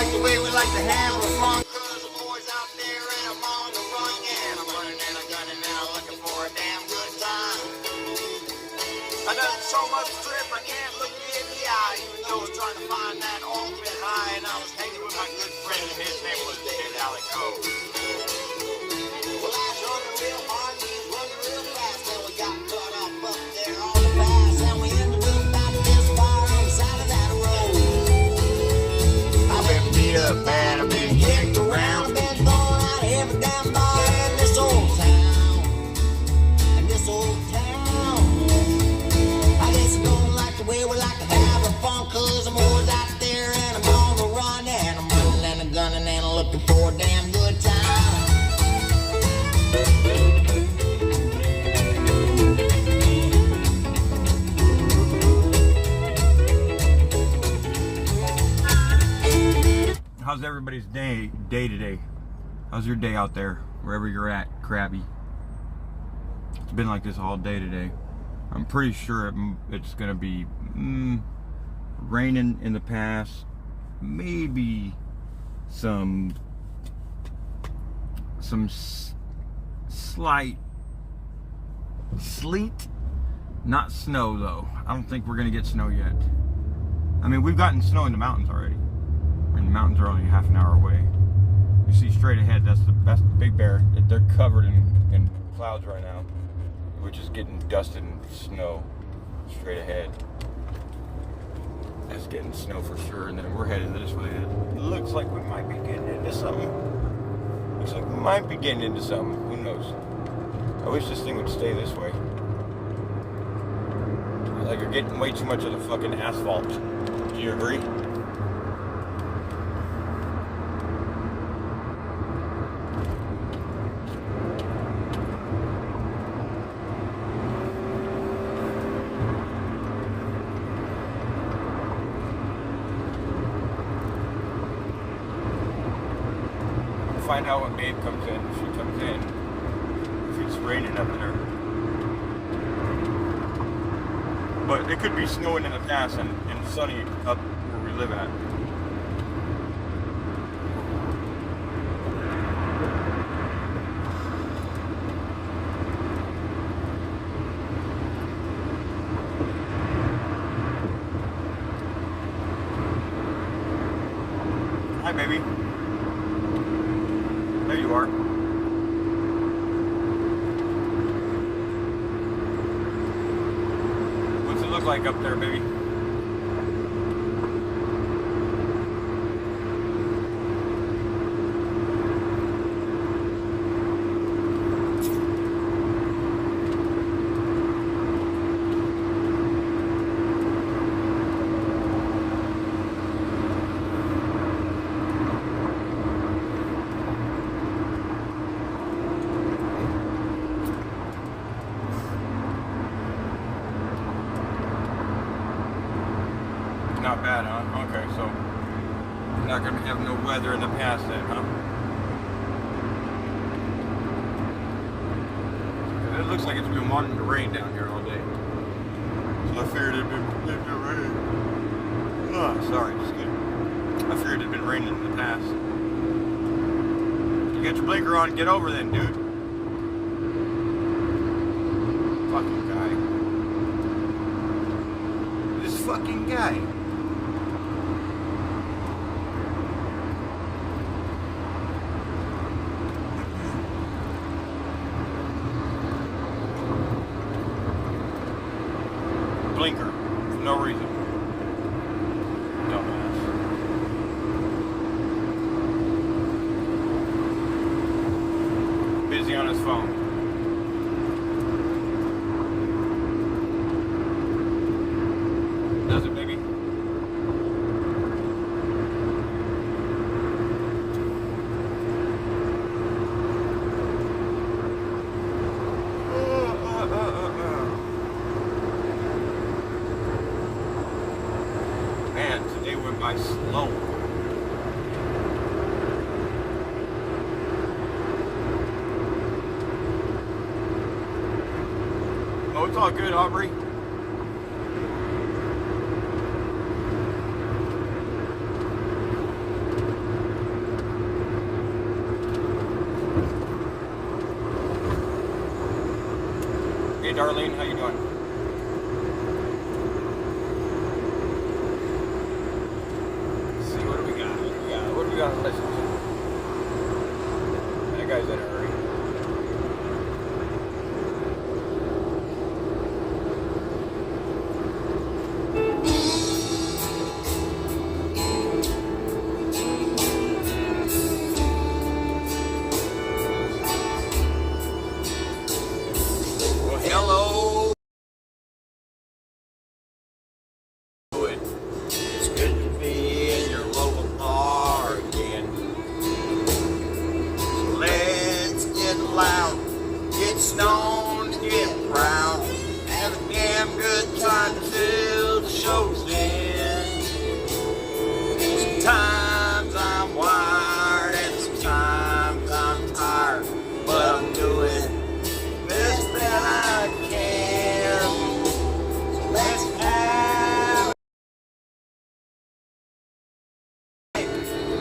like the way we like to have a fun. Cause the boys out there and I'm on the run. Yeah, I'm running and I'm gunning and I'm looking for a damn good time. I done so much trip I can't look you in the eye. Even though I was trying to find that ultimate high. And I was hanging with my good friend and his name was Kid Alico. Well, I was running real hard, he's running real fast. And we got caught up there on the pass. And we ended up about this far on the side of that road. I've been beat up bad, I've been kicked around. I've been thrown out of every damn bar in this old town. In this old town. I guess I don't like the way we like to have a fun. Cause I'm always out there and I'm on the run. And I'm running and I'm gunning and I'm looking for a damn good time. How's everybody's day today? How's your day out there, wherever you're at, Krabby? It's been like this all day today. I'm pretty sure it's gonna be raining in the past, maybe some slight sleet, not snow though. I don't think we're gonna get snow yet. I mean, we've gotten snow in the mountains already. And the mountains are only half an hour away. You see straight ahead, that's the Big Bear. They're covered in clouds right now. We're just getting dusted in snow straight ahead. That's getting snow for sure, and then we're headed this way. It looks like we might be getting into something. Looks like we might be getting into something. Who knows? I wish this thing would stay this way. Like we're getting way too much of the fucking asphalt. Do you agree? Find out when Babe comes in, if she comes in, if it's raining up there. But it could be snowing in the past and sunny up where we live at. Hi, baby. There you are. What's it look like up there, baby? Not bad, huh? Okay, so you're not gonna have no weather in the past then, huh? It looks like it's been wanting to rain down here all day. So I figured it'd been raining. Oh, sorry, just kidding. I figured it'd been raining in the past. You got your blinker on, get over then, dude. Fucking guy. This fucking guy. Blinker for no reason. Dumbass. Busy on his phone. Does it, baby? Man, today went by slow. Oh, it's all good, Aubrey. Hey, Darlene, how you doing? Let's see, what do we got? What do we got to listen to? That guy's in a hurry. Well, hello. It's good to be in your local bar again. So let's get loud, get stoned, get proud, have a damn good time till the show's end. Sometimes I'm wired and sometimes I'm tired, but I'm doing the best that I can. So let's have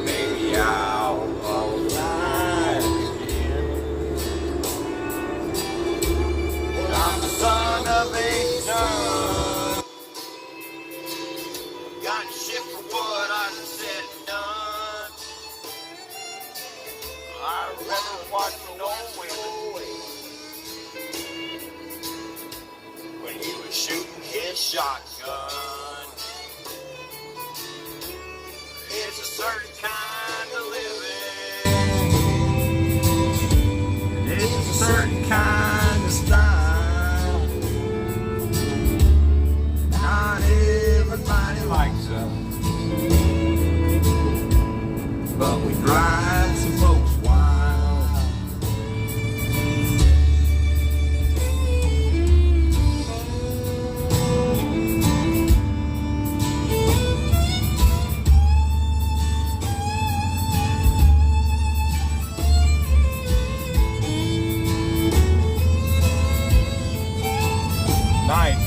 maybe I'll alive again. I'm the son of a son. Got shit for what I said and done. I'd rather watch no women when he was shooting his shotgun. It's a certain kind of living. It's a certain kind of style. Not everybody likes us, but we drive some folks wild. Nice.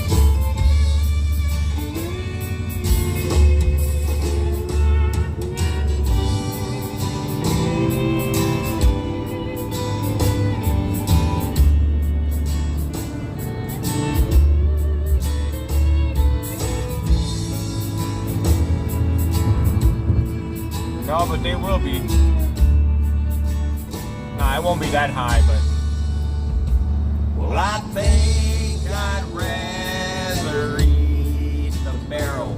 No, but they will be. Nah, it won't be that high, but. Well, I think I'd rather eat the barrel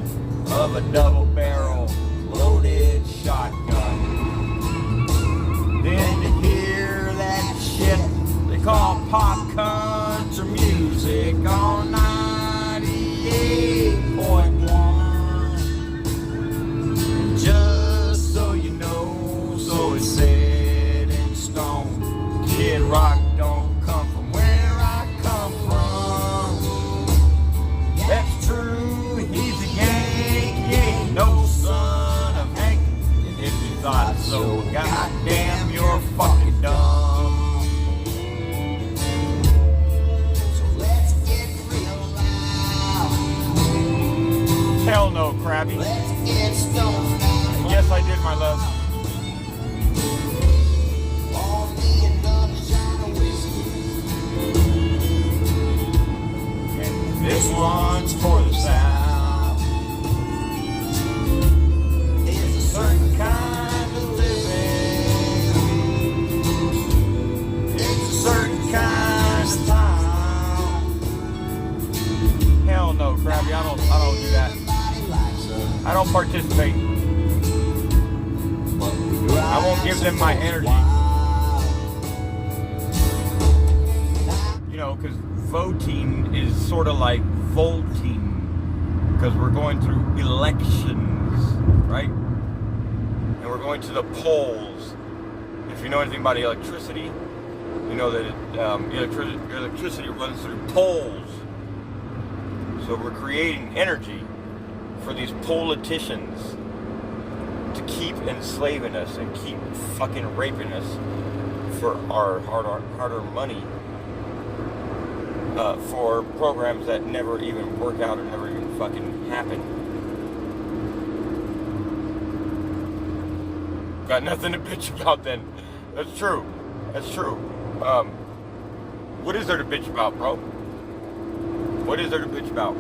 of a double barrel loaded shotgun than to hear that shit they call pop country music on 98.1. Just so you know, so it's set in stone. Kid Rock don't come from where I come from. That's true, he's a Yankee, ain't no son of Hank. And if you thought so, goddamn, you're fucking dumb. So let's get real loud. Hell no, Krabby. Let's get stoned. Yes, I did, my love. This one's for the South. It's a certain kind of living. It's a certain kind of time. Hell no, Krabby, I don't do that. I don't participate. I won't give them my energy. You know, because voting is sort of like voting, because we're going through elections, right? And we're going to the polls. If you know anything about electricity, you know that electricity runs through poles. So we're creating energy for these politicians to keep enslaving us and keep fucking raping us for our hard-earned money. For programs that never even work out or never even fucking happen. Got nothing to bitch about then. That's true. That's true. What is there to bitch about, bro? What is there to bitch about?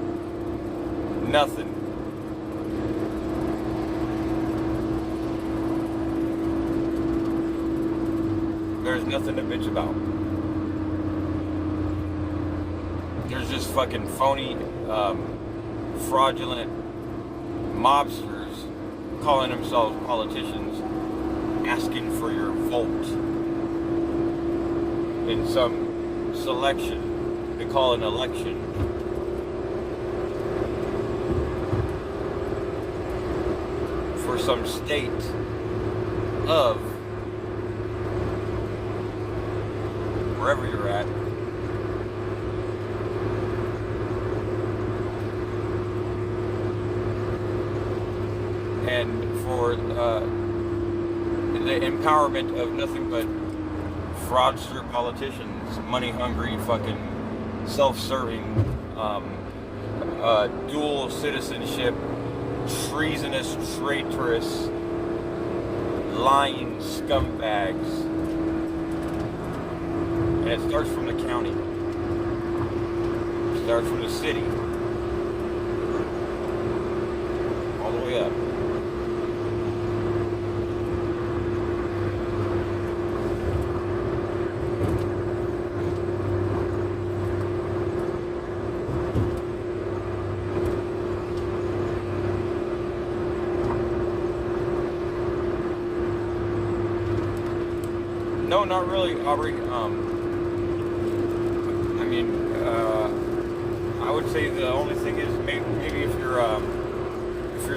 Nothing. There's nothing to bitch about. There's just fucking phony, fraudulent mobsters calling themselves politicians, asking for your vote in some selection they call an election. For some state of wherever you're at. And for the empowerment of nothing but fraudster politicians, money-hungry, fucking self-serving, dual citizenship, treasonous, traitorous, lying scumbags. And it starts from the county. It starts from the city. All the way up. No, not really, Aubrey. I would say the only thing is maybe if you're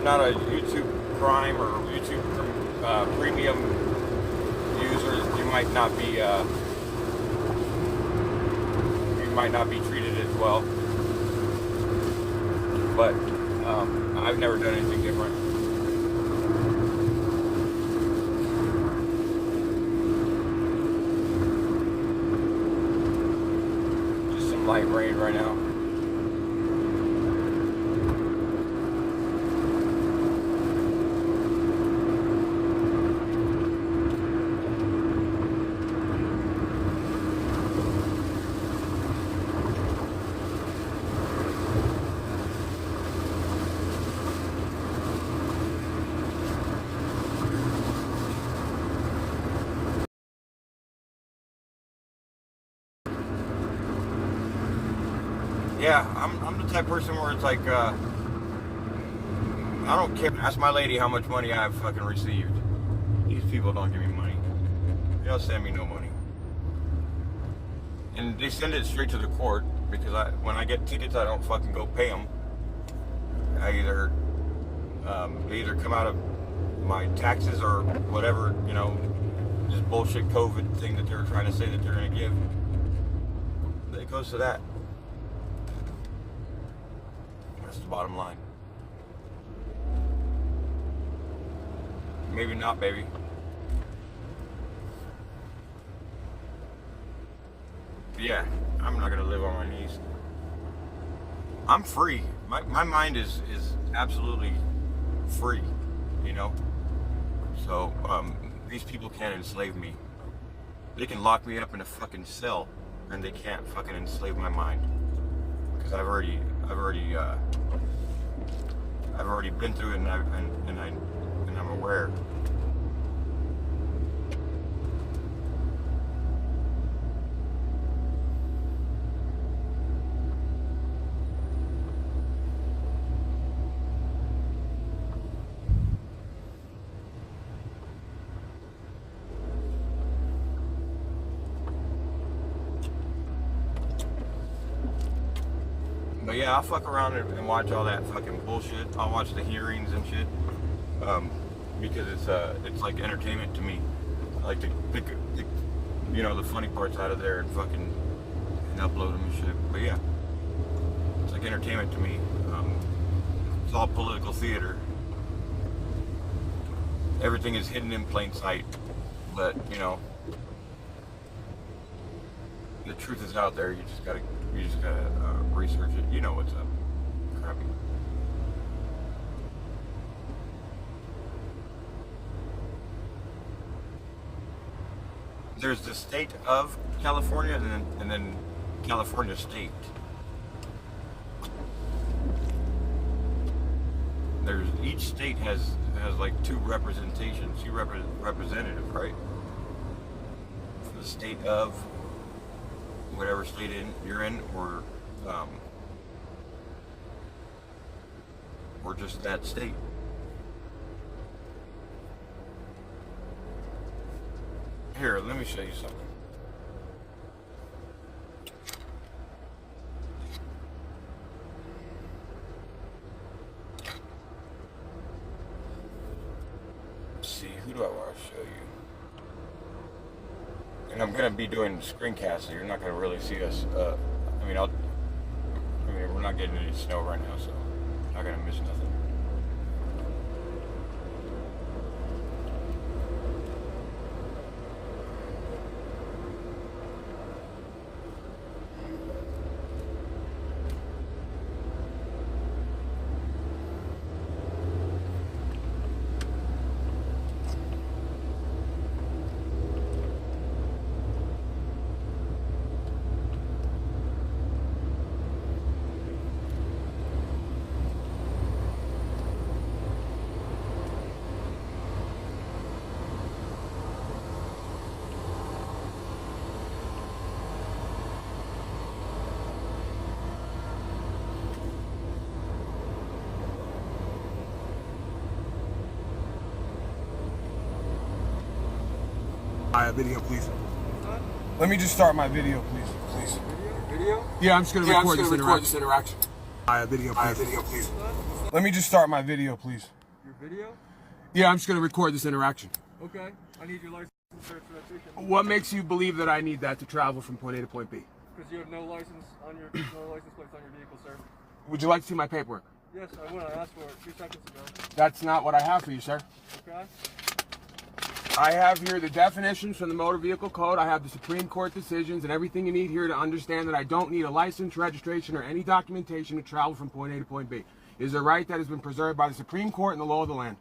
not a YouTube Prime or YouTube Premium user, you might not be treated as well. But I've never done anything different. Light rain right now. Yeah, I'm the type of person where it's like, I don't care. Ask my lady how much money I've fucking received. These people don't give me money. They don't send me no money. And they send it straight to the court because when I get tickets, I don't fucking go pay them. They either come out of my taxes or whatever, this bullshit COVID thing that they're trying to say that they're going to give. It goes to that. That's the bottom line. Maybe not, baby. But yeah, I'm not gonna live on my knees. I'm free. My mind is absolutely free, So these people can't enslave me. They can lock me up in a fucking cell, and they can't fucking enslave my mind. Because I've already been through it, and I'm aware. But yeah, I'll fuck around and watch all that fucking bullshit. I'll watch the hearings and shit, because it's like entertainment to me. I like to pick the funny parts out of there and fucking upload them and shit. But yeah, it's like entertainment to me. It's all political theater. Everything is hidden in plain sight, but the truth is out there. You just gotta research it. You know what's up. Crappy. There's the state of California, and then California state. there's each state has like two representations, two representatives, right? For the state of whatever state you're in, or just that state. Here, let me show you something. Let's see, who do I want to show you? And I'm gonna be doing screencasts, so you're not gonna really see us. I mean, we're not getting any snow right now, so not gonna miss nothing. Video, please. Let me just start my video, please. Video? Yeah, I'm just gonna record this interaction. Video, please. Let me just start my video, please. Your video? Yeah, I'm just gonna record this interaction. Okay. I need your license and registration. What makes you believe that I need that to travel from point A to point B? Because you have no license on your plates on your vehicle, sir. Would you like to see my paperwork? Yes, I would. I asked for it 2 seconds ago. That's not what I have for you, sir. Okay. I have here the definitions from the Motor Vehicle Code. I have the Supreme Court decisions and everything you need here to understand that I don't need a license, registration, or any documentation to travel from point A to point B. It is a right that has been preserved by the Supreme Court and the law of the land.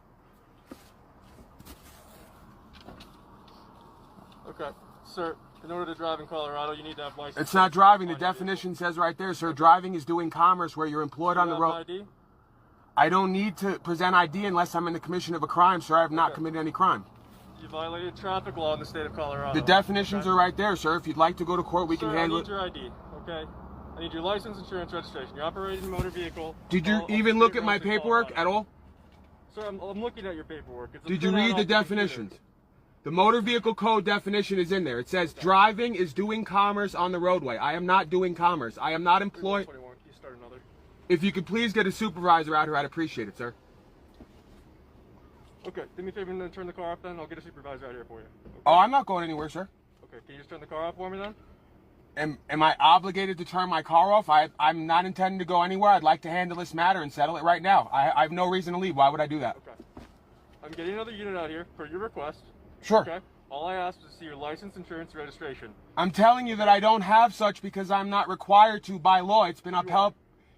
Okay. Sir, in order to drive in Colorado, you need to have license. It's not driving. The definition says right there, sir, driving is doing commerce where you're employed on the road. ID? I don't need to present ID unless I'm in the commission of a crime, sir. I have not committed any crime. You violated traffic law in the state of Colorado. The definitions are right there, sir. If you'd like to go to court, we can handle it. I need your ID, okay? I need your license, insurance, registration. You're operating a motor vehicle. Did you even look at my paperwork at all? Sir, I'm looking at your paperwork. Did you read the definitions? The Motor Vehicle Code definition is in there. It says driving is doing commerce on the roadway. I am not doing commerce. I am not employed. You start another. If you could please get a supervisor out here, I'd appreciate it, sir. Okay, do me a favor and then turn the car off then. I'll get a supervisor out here for you. Okay? Oh, I'm not going anywhere, sir. Okay, can you just turn the car off for me then? Am I obligated to turn my car off? I'm not intending to go anywhere. I'd like to handle this matter and settle it right now. I have no reason to leave. Why would I do that? Okay. I'm getting another unit out here per your request. Sure. Okay. All I asked was to see your license, insurance, registration. I'm telling you that I don't have such because I'm not required to by law. It's been upheld.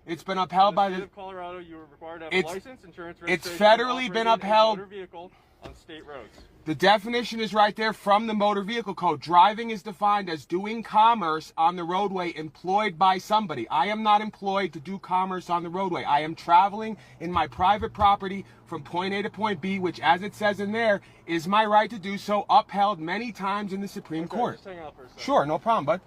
It's been upheld by the state of Colorado. You are required to have a license, insurance, registration. It's federally been upheld. Motor vehicle on state roads. The definition is right there from the Motor Vehicle Code. Driving is defined as doing commerce on the roadway employed by somebody. I am not employed to do commerce on the roadway. I am traveling in my private property from point A to point B, which, as it says in there, is my right to do so, upheld many times in the Supreme Court. Just hang out for a second. Sure, no problem, bud.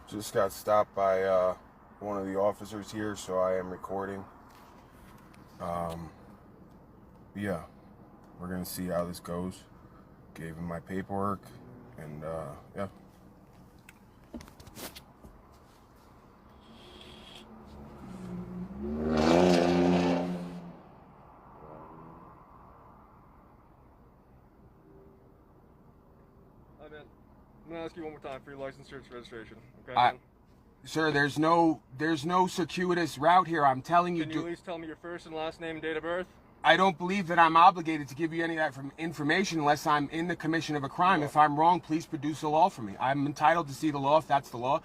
Just got stopped by one of the officers here, so I am recording. Yeah, we're gonna see how this goes. Gave him my paperwork, and yeah. I'm gonna ask you one more time for your license, insurance, registration. Okay. Sir, there's no circuitous route here. I'm telling you. Can you at least tell me your first and last name and date of birth? I don't believe that I'm obligated to give you any of that information unless I'm in the commission of a crime. If I'm wrong, please produce the law for me. I'm entitled to see the law if that's the law.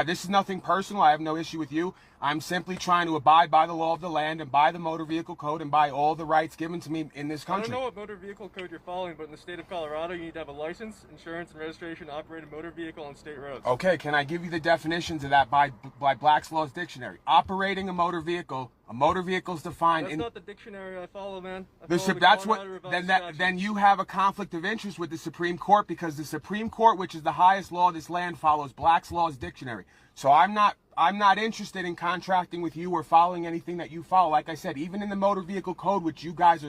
This is nothing personal. I have no issue with you. I'm simply trying to abide by the law of the land and by the motor vehicle code and by all the rights given to me in this country. I don't know what motor vehicle code you're following, but in the state of Colorado, you need to have a license, insurance, and registration to operate a motor vehicle on state roads. Okay, can I give you the definitions of that by Black's Law's Dictionary? Operating a motor vehicle is defined That's in... not the dictionary I follow, man. Then you have a conflict of interest with the Supreme Court, because the Supreme Court, which is the highest law of this land, follows Black's Law's Dictionary. So I'm not interested in contracting with you or following anything that you follow. Like I said, even in the motor vehicle code, which you guys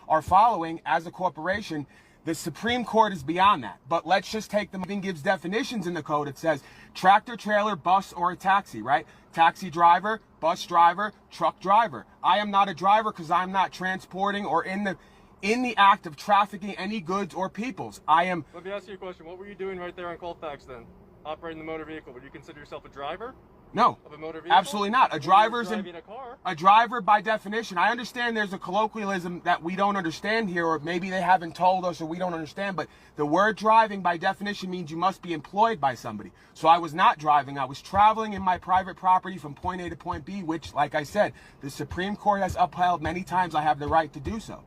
are following as a corporation, the Supreme Court is beyond that. But let's just take them. It gives definitions in the code. It says tractor, trailer, bus, or a taxi, right? Taxi driver, bus driver, truck driver. I am not a driver because I'm not transporting or in the act of trafficking any goods or peoples. I am... Let me ask you a question. What were you doing right there on Colfax then? Operating the motor vehicle. Would you consider yourself a driver? No, of a motor vehicle? Absolutely not. A driver by definition. I understand there's a colloquialism that we don't understand here, or maybe they haven't told us or we don't understand, but the word driving by definition means you must be employed by somebody. So I was not driving. I was traveling in my private property from point A to point B, which, like I said, the Supreme Court has upheld many times. I have the right to do so.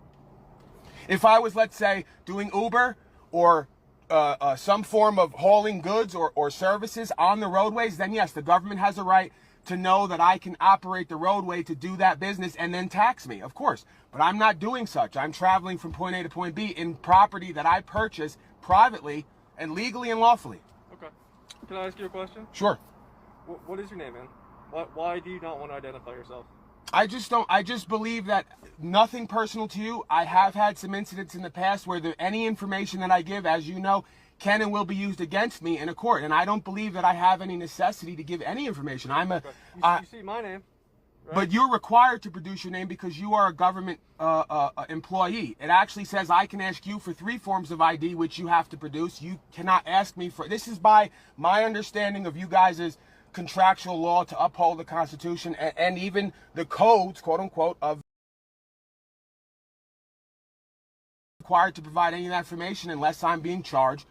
If I was, let's say, doing Uber or some form of hauling goods or services on the roadways, then yes, the government has a right to know that I can operate the roadway to do that business and then tax me, of course. But I'm not doing such. I'm traveling from point A to point B in property that I purchase privately and legally and lawfully. Okay. Can I ask you a question? Sure. What is your name, man? Why do you not want to identify yourself? I just believe that nothing personal to you. I have had some incidents in the past where any information that I give, as you know, can and will be used against me in a court. And I don't believe that I have any necessity to give any information. You see my name, right? But you're required to produce your name because you are a government employee. It actually says I can ask you for 3 forms of ID, which you have to produce. You cannot ask me for... This is by my understanding of you guys' contractual law to uphold the Constitution and even the codes, quote unquote, of required to provide any of that information unless I'm being charged.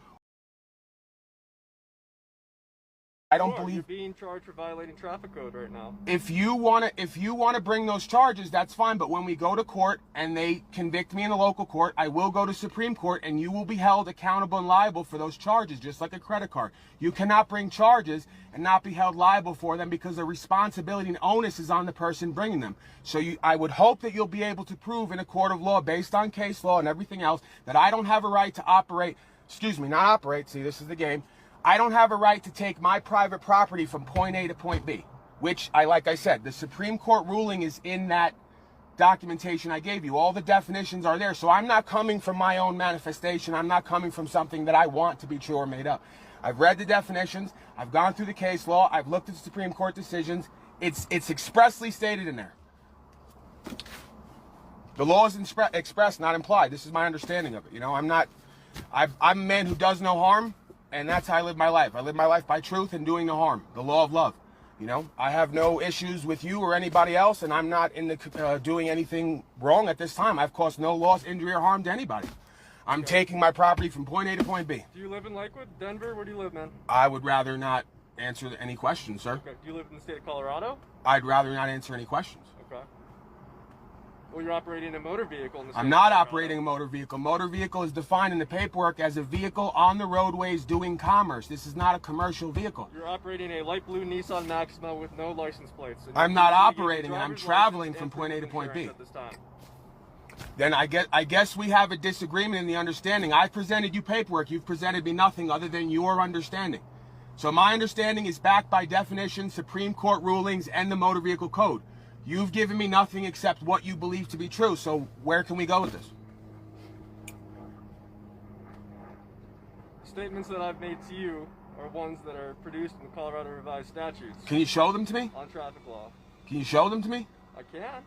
I don't believe you're being charged for violating traffic code right now. If you wanna bring those charges, that's fine. But when we go to court and they convict me in the local court, I will go to Supreme Court and you will be held accountable and liable for those charges, just like a credit card. You cannot bring charges and not be held liable for them because the responsibility and onus is on the person bringing them. So I would hope that you'll be able to prove in a court of law, based on case law and everything else, that I don't have a right to see, this is the game. I don't have a right to take my private property from point A to point B, which like I said, the Supreme Court ruling is in that documentation I gave you. All the definitions are there. So I'm not coming from my own manifestation. I'm not coming from something that I want to be true or made up. I've read the definitions. I've gone through the case law. I've looked at the Supreme Court decisions. It's expressly stated in there. The law is expressed, not implied. This is my understanding of it. You know, I'm a man who does no harm. And that's how I live my life. I live my life by truth and doing no harm. The law of love. You know, I have no issues with you or anybody else, and I'm not in the doing anything wrong at this time. I've caused no loss, injury, or harm to anybody. I'm taking my property from point A to point B. Do you live in Lakewood, Denver? Where do you live, man? I would rather not answer any questions, sir. Okay. Do you live in the state of Colorado? I'd rather not answer any questions. Okay. Well, you're operating a motor vehicle in the state I'm not operating a motor vehicle. Motor vehicle is defined in the paperwork as a vehicle on the roadways doing commerce. This is not a commercial vehicle. You're operating a light blue Nissan Maxima with no license plates. I'm not operating it. I'm traveling from point A to point B. At this time. Then I guess we have a disagreement in the understanding. I presented you paperwork. You've presented me nothing other than your understanding. So my understanding is backed by definition, Supreme Court rulings, and the motor vehicle code. You've given me nothing except what you believe to be true. So where can we go with this? Statements that I've made to you are ones that are produced in the Colorado Revised Statutes. Can you show them to me? On traffic law. Can you show them to me? I can.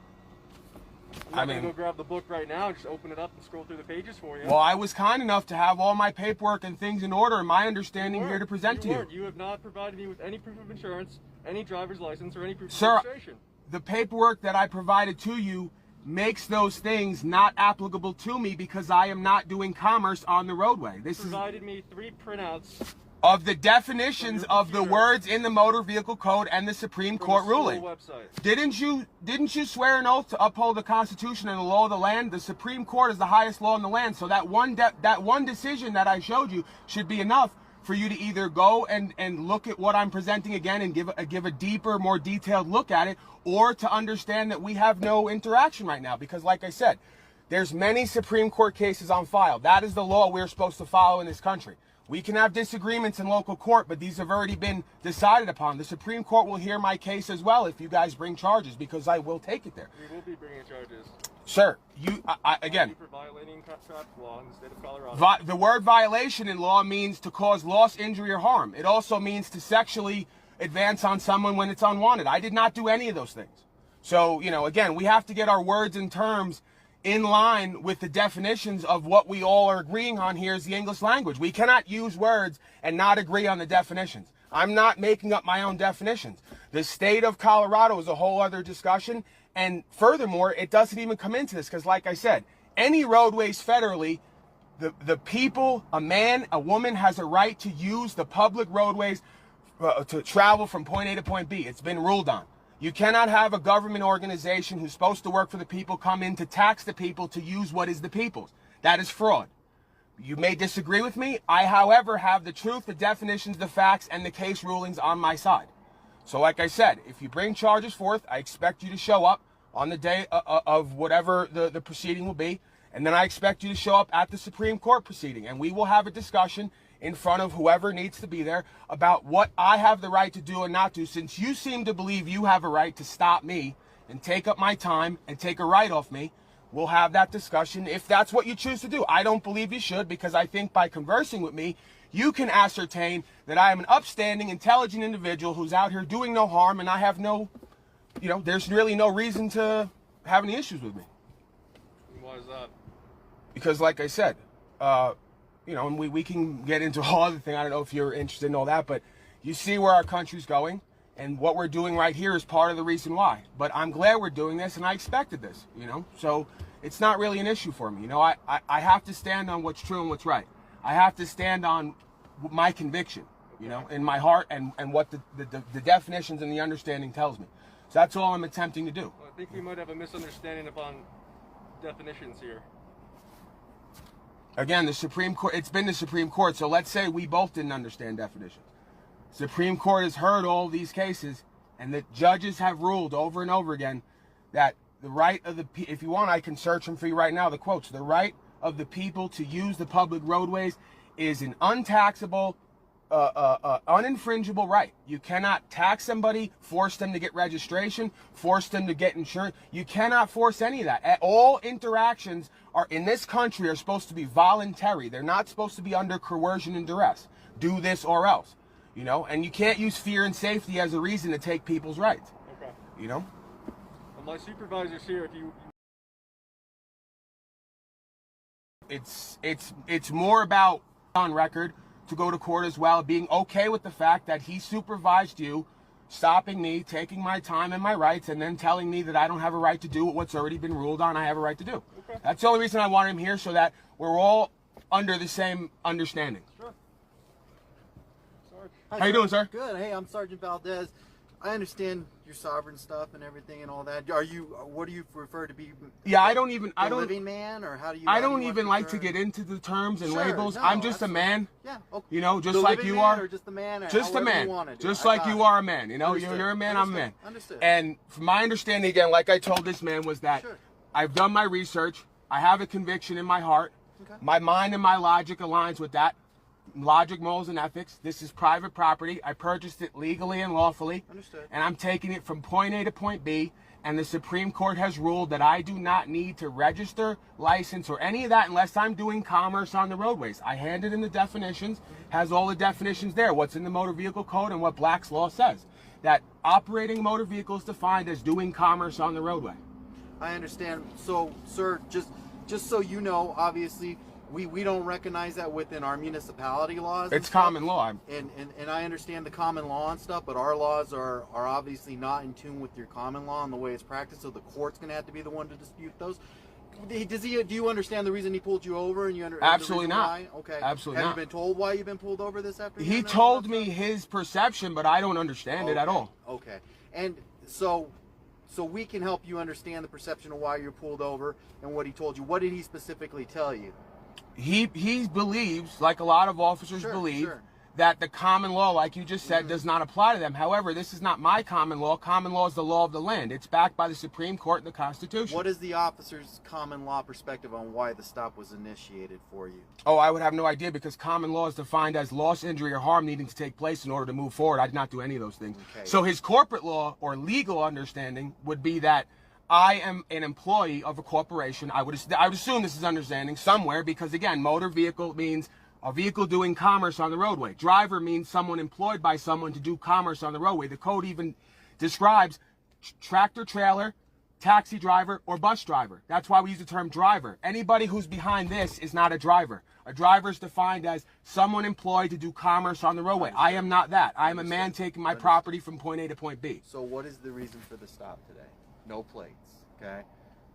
I'm not gonna go grab the book right now and just open it up and scroll through the pages for you. Well, I was kind enough to have all my paperwork and things in order and my understanding here to present to you. You have not provided me with any proof of insurance, any driver's license, or any proof of registration. The paperwork that I provided to you makes those things not applicable to me because I am not doing commerce on the roadway. You provided me 3 printouts of the definitions of the words in the Motor Vehicle Code and the Supreme Court ruling. Website. Didn't you swear an oath to uphold the Constitution and the law of the land? The Supreme Court is the highest law in the land. So that one decision that I showed you should be enough for you to either go and look at what I'm presenting again and give a deeper, more detailed look at it, or to understand that we have no interaction right now. Because like I said, there's many Supreme Court cases on file. That is the law we're supposed to follow in this country. We can have disagreements in local court, but these have already been decided upon. The Supreme Court will hear my case as well if you guys bring charges, because I will take it there. We will be bringing charges. Sir, again, For violating traffic law in the state of Colorado. The word violation in law means to cause loss, injury, or harm. It also means to sexually advance on someone when it's unwanted. I did not do any of those things. So, again, we have to get our words and terms in line with the definitions of what we all are agreeing on here is the English language. We cannot use words and not agree on the definitions. I'm not making up my own definitions. The state of Colorado is a whole other discussion. And furthermore, it doesn't even come into this because, like I said, any roadways federally, the people, a man, a woman has a right to use the public roadways to travel from point A to point B. It's been ruled on. You cannot have a government organization who's supposed to work for the people come in to tax the people to use what is the people's. That is fraud. You may disagree with me. I, however, have the truth, the definitions, the facts, and the case rulings on my side. So like I said, if you bring charges forth, I expect you to show up on the day of whatever the proceeding will be. And then I expect you to show up at the Supreme Court proceeding. And we will have a discussion in front of whoever needs to be there about what I have the right to do and not do, since you seem to believe you have a right to stop me and take up my time and take a right off me. We'll have that discussion if that's what you choose to do. I don't believe you should, because I think by conversing with me, you can ascertain that I am an upstanding, intelligent individual who's out here doing no harm, and I have no, there's really no reason to have any issues with me. Why is that? Because like I said, and we can get into all other things. I don't know if you're interested in all that, but you see where our country's going, and what we're doing right here is part of the reason why. But I'm glad we're doing this, and I expected this, so it's not really an issue for me. I have to stand on what's true and what's right. I have to stand on my conviction, in my heart, and what the definitions and the understanding tells me. So that's all I'm attempting to do. Well, I think we might have a misunderstanding upon definitions here. Again, the Supreme Court, it's been the Supreme Court, so let's say we both didn't understand definitions. Supreme Court has heard all these cases, and the judges have ruled over and over again that the right of the, if you want, I can search them for you right now, the quotes, the right of the people to use the public roadways is an untaxable, uninfringible right. You cannot tax somebody, force them to get registration, force them to get insurance. You cannot force any of that. All interactions are in this country are supposed to be voluntary. They're not supposed to be under coercion and duress. Do this or else, and you can't use fear and safety as a reason to take people's rights. Okay. Well, my supervisor's here. If you. It's more about on record to go to court as well, being okay with the fact that he supervised you, stopping me, taking my time and my rights, and then telling me that I don't have a right to do what's already been ruled on I have a right to do. Okay. That's the only reason I want him here, so that we're all under the same understanding. Sure. Sarge. Hi, How you doing, sir? Good. Hey, I'm Sergeant Valdez. I understand your sovereign stuff and everything and all that. What do you prefer to be? Yeah, I don't even. Living man, or how do you? I don't even like to get into the terms and labels. No, I'm just a man. Yeah. Okay. Just like you are. Or just a man. Just a man. Just like you are a man. You're a man. I'm a man. Understood. And from my understanding, again, like I told this man, was that I've done my research. I have a conviction in my heart. Okay. My mind and my logic aligns with that. Logic, morals, and ethics. This is private property. I purchased it legally and lawfully. Understood. And I'm taking it from point A to point B. And the Supreme Court has ruled that I do not need to register, license, or any of that unless I'm doing commerce on the roadways. I handed in the definitions, has all the definitions there, what's in the Motor Vehicle Code and what Black's Law says. That operating a motor vehicle is defined as doing commerce on the roadway. I understand. So, sir, just so you know, obviously, we don't recognize that within our municipality laws. It's common law. And I understand the common law and stuff, but our laws are obviously not in tune with your common law and the way it's practiced, so the court's going to have to be the one to dispute those. Does he? Do you understand the reason he pulled you over? And Absolutely not. Why? Okay. Absolutely Have not. you been told why you've been pulled over this afternoon? He and all told that me stuff? his perception, but I don't understand it at all. Okay. And so we can help you understand the perception of why you're pulled over and what he told you. What did he specifically tell you? He believes, like a lot of officers believe, that the common law, like you just said, does not apply to them. However, this is not my common law. Common law is the law of the land. It's backed by the Supreme Court and the Constitution. What is the officer's common law perspective on why the stop was initiated for you? Oh, I would have no idea, because common law is defined as loss, injury, or harm needing to take place in order to move forward. I did not do any of those things. Okay. So his corporate law or legal understanding would be that I am an employee of a corporation. I would assume this is understanding somewhere, because again, motor vehicle means a vehicle doing commerce on the roadway. Driver means someone employed by someone to do commerce on the roadway. The code even describes tractor trailer, taxi driver, or bus driver. That's why we use the term driver. Anybody who's behind this is not a driver. A driver is defined as someone employed to do commerce on the roadway. I am not that. I am a man taking my property from point A to point B. So what is the reason for the stop today? No plates, okay?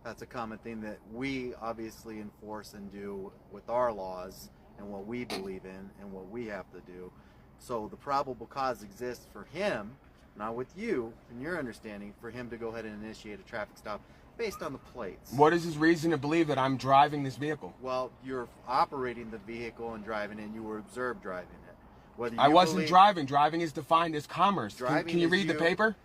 That's a common thing that we obviously enforce and do with our laws and what we believe in and what we have to do. So the probable cause exists for him, not with you, in your understanding, for him to go ahead and initiate a traffic stop based on the plates. What is his reason to believe that I'm driving this vehicle? Well, you're operating the vehicle and driving it, and you were observed driving it. Whether you I wasn't believe- driving. Driving is defined as commerce. Driving Can you is read the you- paper?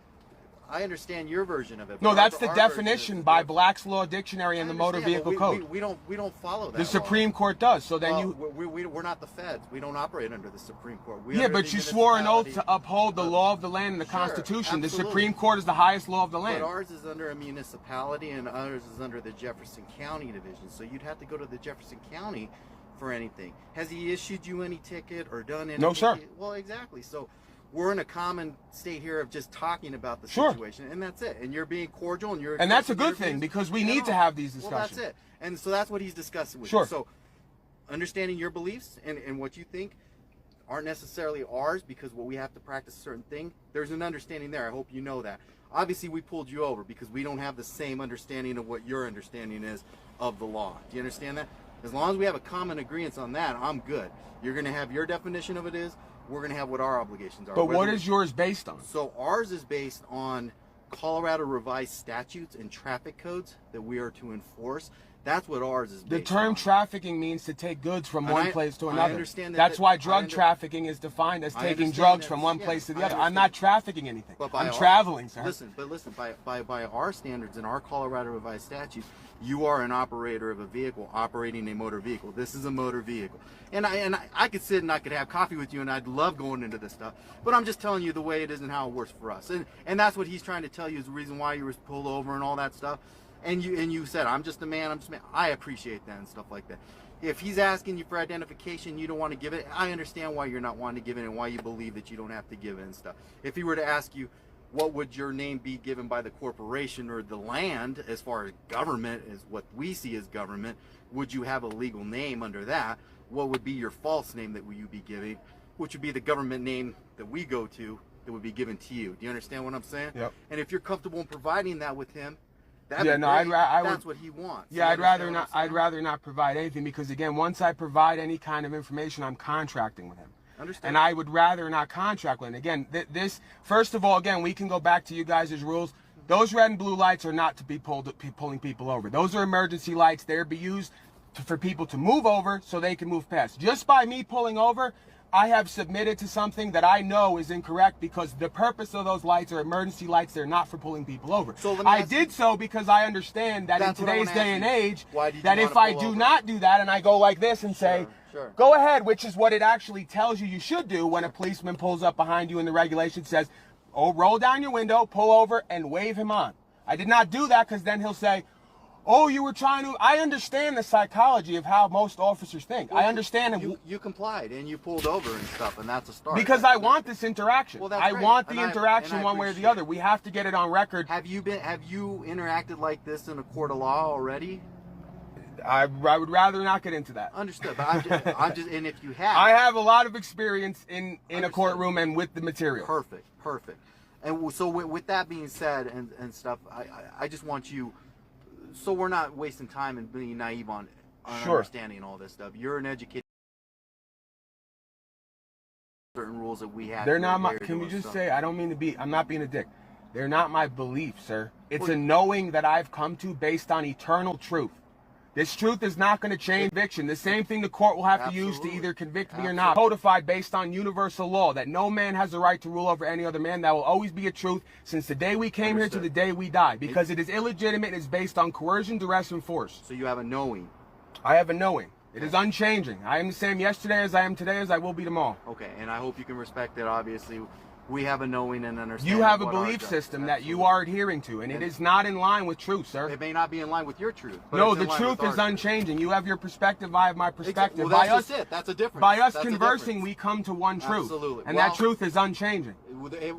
I understand your version of it. No, but that's our the version definition is by different. Black's Law Dictionary and I the Motor understand, Vehicle but Code. we don't follow that. The law. Supreme Court does. So then Well, we're not the feds. We don't operate under the Supreme Court. We yeah, under but the you swore an oath to municipality. uphold the law of the land and the Sure, Constitution. The absolutely. Supreme Court is the highest law of the But land. ours is under a municipality, and ours is under the Jefferson County division. So you'd have to go to the Jefferson County for anything. Has he issued you any ticket or done anything? No, sir. Well, exactly. So we're in a common state here of just talking about the Sure. situation, and that's it. And you're being cordial, and you're And that's a expressing good your thing, views. because we You need know, to have these Well, discussions. that's it. And so that's what he's discussing with Sure. you. So understanding your beliefs and what you think aren't necessarily ours, because what we have to practice a certain thing, there's an understanding there. I hope you know that. Obviously, we pulled you over because we don't have the same understanding of what your understanding is of the law. Do you understand that? As long as we have a common agreement on that, I'm good. You're going to have your definition of it is. We're going to have what our obligations are. But what Whether- is yours based on? So ours is based on Colorado revised statutes and traffic codes that we are to enforce. That's what ours is based The term on. trafficking means to take goods from And one I- place to I another. understand that- That's why I drug under- trafficking is defined as I taking understand drugs that. from one Yeah, place to the I other. I'm understand. not trafficking anything. But by I'm our- traveling, sir. But listen, by our standards and our Colorado revised statutes, you are an operator of a vehicle operating a motor vehicle. This is a motor vehicle. And I could sit and I could have coffee with you, and I'd love going into this stuff. But I'm just telling you the way it is and how it works for us. And that's what he's trying to tell you is the reason why you were pulled over and all that stuff. And you said, I'm just a man, I appreciate that and stuff like that. If he's asking you for identification, you don't want to give it, I understand why you're not wanting to give it and why you believe that you don't have to give it and stuff. If he were to ask you, what would your name be given by the corporation or the land, as far as government, as what we see as government, would you have a legal name under that? What would be your false name that you be giving, which would be the government name that we go to that would be given to you? Do you understand what I'm saying? Yep. And if you're comfortable in providing that with him, that'd Yeah, be no, great. I would- That's what he wants. Yeah, You I'd rather understand not. what I'm I'd saying? rather not provide anything, because again, once I provide any kind of information, I'm contracting with him. Understand. And I would rather not contract with him. Again, this first of all, again, we can go back to you guys' rules. Those red and blue lights are not to be pulling people over. Those are emergency lights. They're to be used for people to move over so they can move past. Just by me pulling over, I have submitted to something that I know is incorrect, because the purpose of those lights are emergency lights. They're not for pulling people over. So let me I ask did you- so because I understand that in That's what I today's wanna ask day and you. age, Why did you that wanna if I pull do over? not do that and I go like this and say, Sure. go ahead, which is what it actually tells you should do when a policeman pulls up behind you and the regulation says, oh, roll down your window, pull over, and wave him on. I did not do that, because then he'll say, oh, you were trying to. I understand the psychology of how most officers think. I understand You complied and you pulled over and stuff, and that's a start. because I want this interaction. Well, that's I great. want the And I interaction one way or the appreciate other. it. We have to get it on record. Have you interacted like this in a court of law already? I would rather not get into that. Understood, but I'm just, and if you have, I have a lot of experience in a Understood. courtroom and with the material. perfect. And so with that being said and stuff, I just want you so we're not wasting time and being naive on Sure. understanding all this stuff. You're an educated. Certain rules that we have. They're here not my. here Can we doing just stuff. say, I don't mean to be. I'm not being a dick. They're not my belief, sir. It's a knowing that I've come to based on eternal truth. This truth is not going to change conviction. The same thing the court will have to use to Absolutely. either convict me or Absolutely. not. Codified based on universal law that no man has the right to rule over any other man. That will always be a truth since the day we came here to the day we die. Because it is illegitimate and is based on coercion, duress, and force. So you have a knowing. I have a knowing. It is unchanging. I am the same yesterday as I am today as I will be tomorrow. Okay, and I hope you can respect that. Obviously, we have a knowing and understanding. You have a what our belief judge- system that you Absolutely. are adhering to, and it is not in line with truth, sir. It may not be in line with your truth. But No, it's the in line truth with is our unchanging. You have your perspective, I have my perspective. Well, that's just it. That's a difference. By us That's a conversing, difference. we come to one truth. Absolutely. And Well, that truth is unchanging.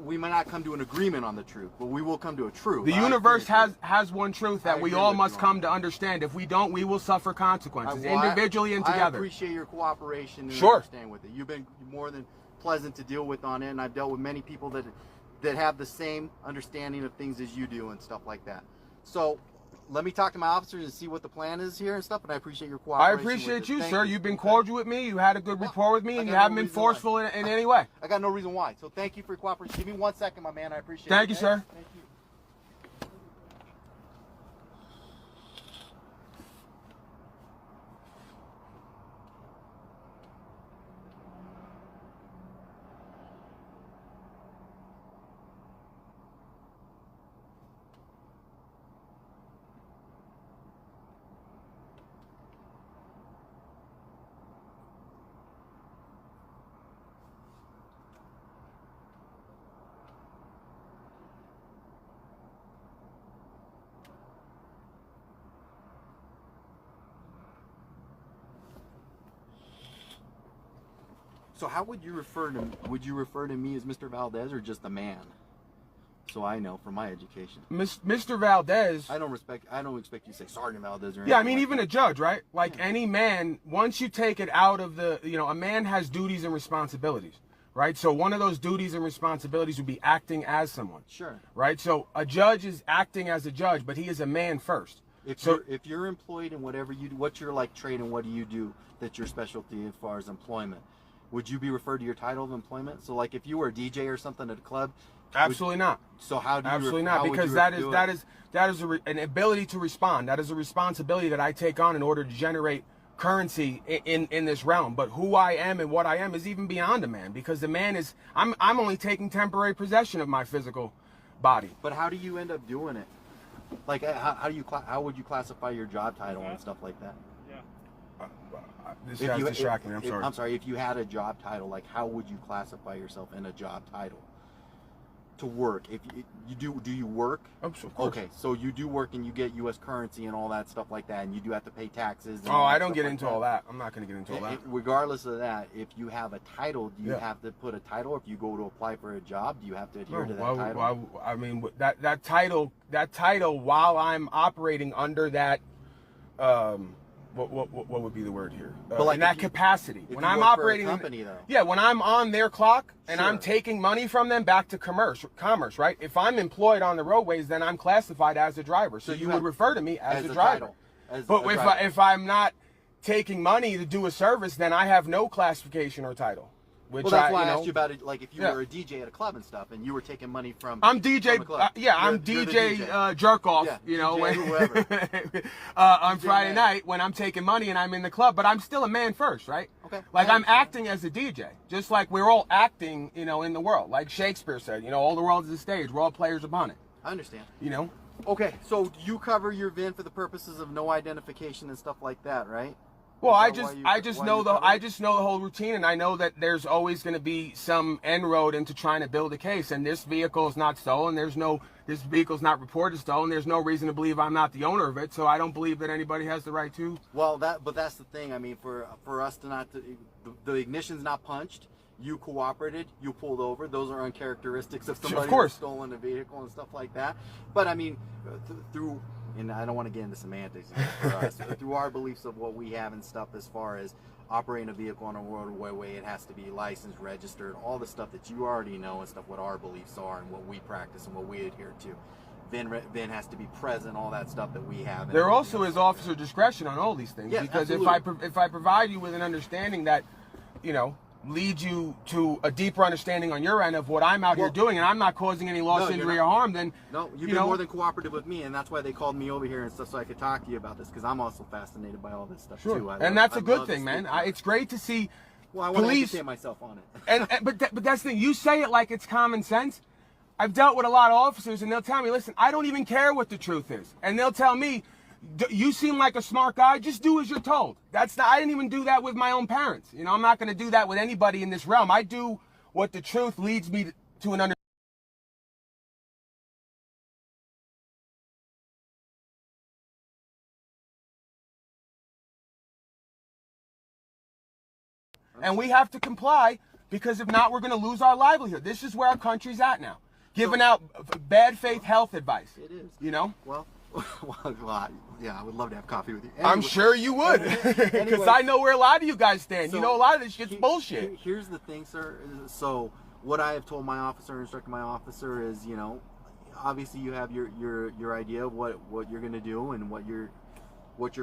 We may not come to an agreement on the truth, but we will come to a truth. The I universe agree with you. has one truth that I we agree all with must you on come that. to understand. If we don't, we will suffer consequences, Well, individually and I together. appreciate your cooperation and Sure. understanding with it. You've been more than pleasant to deal with on it, and I've dealt with many people that have the same understanding of things as you do and stuff like that. So let me talk to my officers and see what the plan is here and stuff, and I appreciate your I cooperation. appreciate with you, it. Thank sir. You've been Okay. cordial with me. You had a good rapport with me, I and got you no haven't been reason why. forceful in any way. I got no reason why. So thank you for your cooperation. Give me 1 second, my man. I appreciate it. Thank you, okay? sir. Thank you. So how would you refer to me as Mr. Valdez or just a man? So I know from my education. Mr. Valdez. I don't expect you to say Sergeant Valdez or anything. Yeah, I mean, like even that. a judge, right? Like any man, once you take it out of the, a man has duties and responsibilities, right? So one of those duties and responsibilities would be acting as someone. Sure. Right? So a judge is acting as a judge, but he is a man first. If you're employed in whatever you do, what's your trade and what do you do that's your specialty as far as employment? Would you be referred to your title of employment? So like if you were a DJ or something at a club? Absolutely not. So how do you Absolutely how not, would because you that do is it? that is an ability to respond. That is a responsibility that I take on in order to generate currency in this realm. But who I am and what I am is even beyond a man, because the man is I'm only taking temporary possession of my physical body. But how do you end up doing it? Like how would you classify your job title and stuff like that? This guy's distracting me. I'm sorry. I'm sorry. If you had a job title, like how would you classify yourself in a job title? To work, if you do you work? Of course. Okay, so you do work and you get U.S. currency and all that stuff like that, and you do have to pay taxes. And Oh, all that I don't stuff get like into all that. I'm not going to get into all that. Regardless of that, if you have a title, do you Yeah. have to put a title? If you go to apply for a job, do you have to adhere to that No, title? I mean that title while I'm operating under that what would be the word here? But like in that if you- capacity. if When you I'm work for a operating company, though. Yeah, when I'm on their clock and I'm Sure. taking money from them back to commerce, right? If I'm employed on the roadways, then I'm classified as a driver. So you would refer to me as a driver. title. As But a if driver. if I'm not taking money to do a service, then I have no classification or title. Which Well, that's why I you know, asked you about it. Like, if you Yeah. were a DJ at a club and stuff, and you were taking money from. I'm DJ. from a club. I'm You're the DJ, DJ. jerk off. Yeah, You know, DJ when, whoever. on DJ Friday man. night when I'm taking money and I'm in the club, but I'm still a man first, right? Okay. Like I I'm understand. acting as a DJ, just like we're all acting, in the world. Like Shakespeare said, all the world is a stage. We're all players upon it. I understand. You know. Okay, so you cover your VIN for the purposes of no identification and stuff like that, right? Well, Is I that just why I you- just why know you the cover I it? just know the whole routine, and I know that there's always going to be some end road into trying to build a case. And this vehicle is not stolen. This vehicle's not reported stolen. There's no reason to believe I'm not the owner of it. So I don't believe that anybody has the right to. Well, but that's the thing. I mean, for us to not the ignition's not punched. You cooperated. You pulled over. Those are uncharacteristics of somebody course. who's stolen a vehicle and stuff like that. But I mean, through. And I don't want to get into semantics for us. But through our beliefs of what we have and stuff as far as operating a vehicle on a roadway, it has to be licensed, registered, all the stuff that you already know and stuff, what our beliefs are and what we practice and what we adhere to. VIN has to be present, all that stuff that we have. and There everything also else is like officer that. discretion on all these things, Yes, because absolutely. if I provide you with an understanding that, you know, leads you to a deeper understanding on your end of what I'm out here Well, doing, and I'm not causing any loss, no, you're injury, not. or harm, then No, you've you been know, more than cooperative with me, and that's why they called me over here and stuff, so I could talk to you about this, because I'm also fascinated by all this stuff sure. too. And that's a I good love to thing, man. speak to it. It's great to see Well, I want to police. educate myself on it. But that's the thing. You say it like it's common sense. I've dealt with a lot of officers, and they'll tell me, listen, I don't even care what the truth is. And they'll tell me, you seem like a smart guy, just do as you're told. I didn't even do that with my own parents. You know, I'm not going to do that with anybody in this realm. I do what the truth leads me to an understanding. And we have to comply, because if not, we're going to lose our livelihood. This is where our country's at now. Giving out bad faith health advice. It is. You know? Well, yeah, I would love to have coffee with you. I'm Anyway. sure you would. Because Anyway. I know where a lot of you guys stand. So, You know, a lot of this shit's bullshit. Here's the thing, sir. So what I have told my officer, instructed my officer, is, you know, obviously you have your idea of what you're gonna do and what you're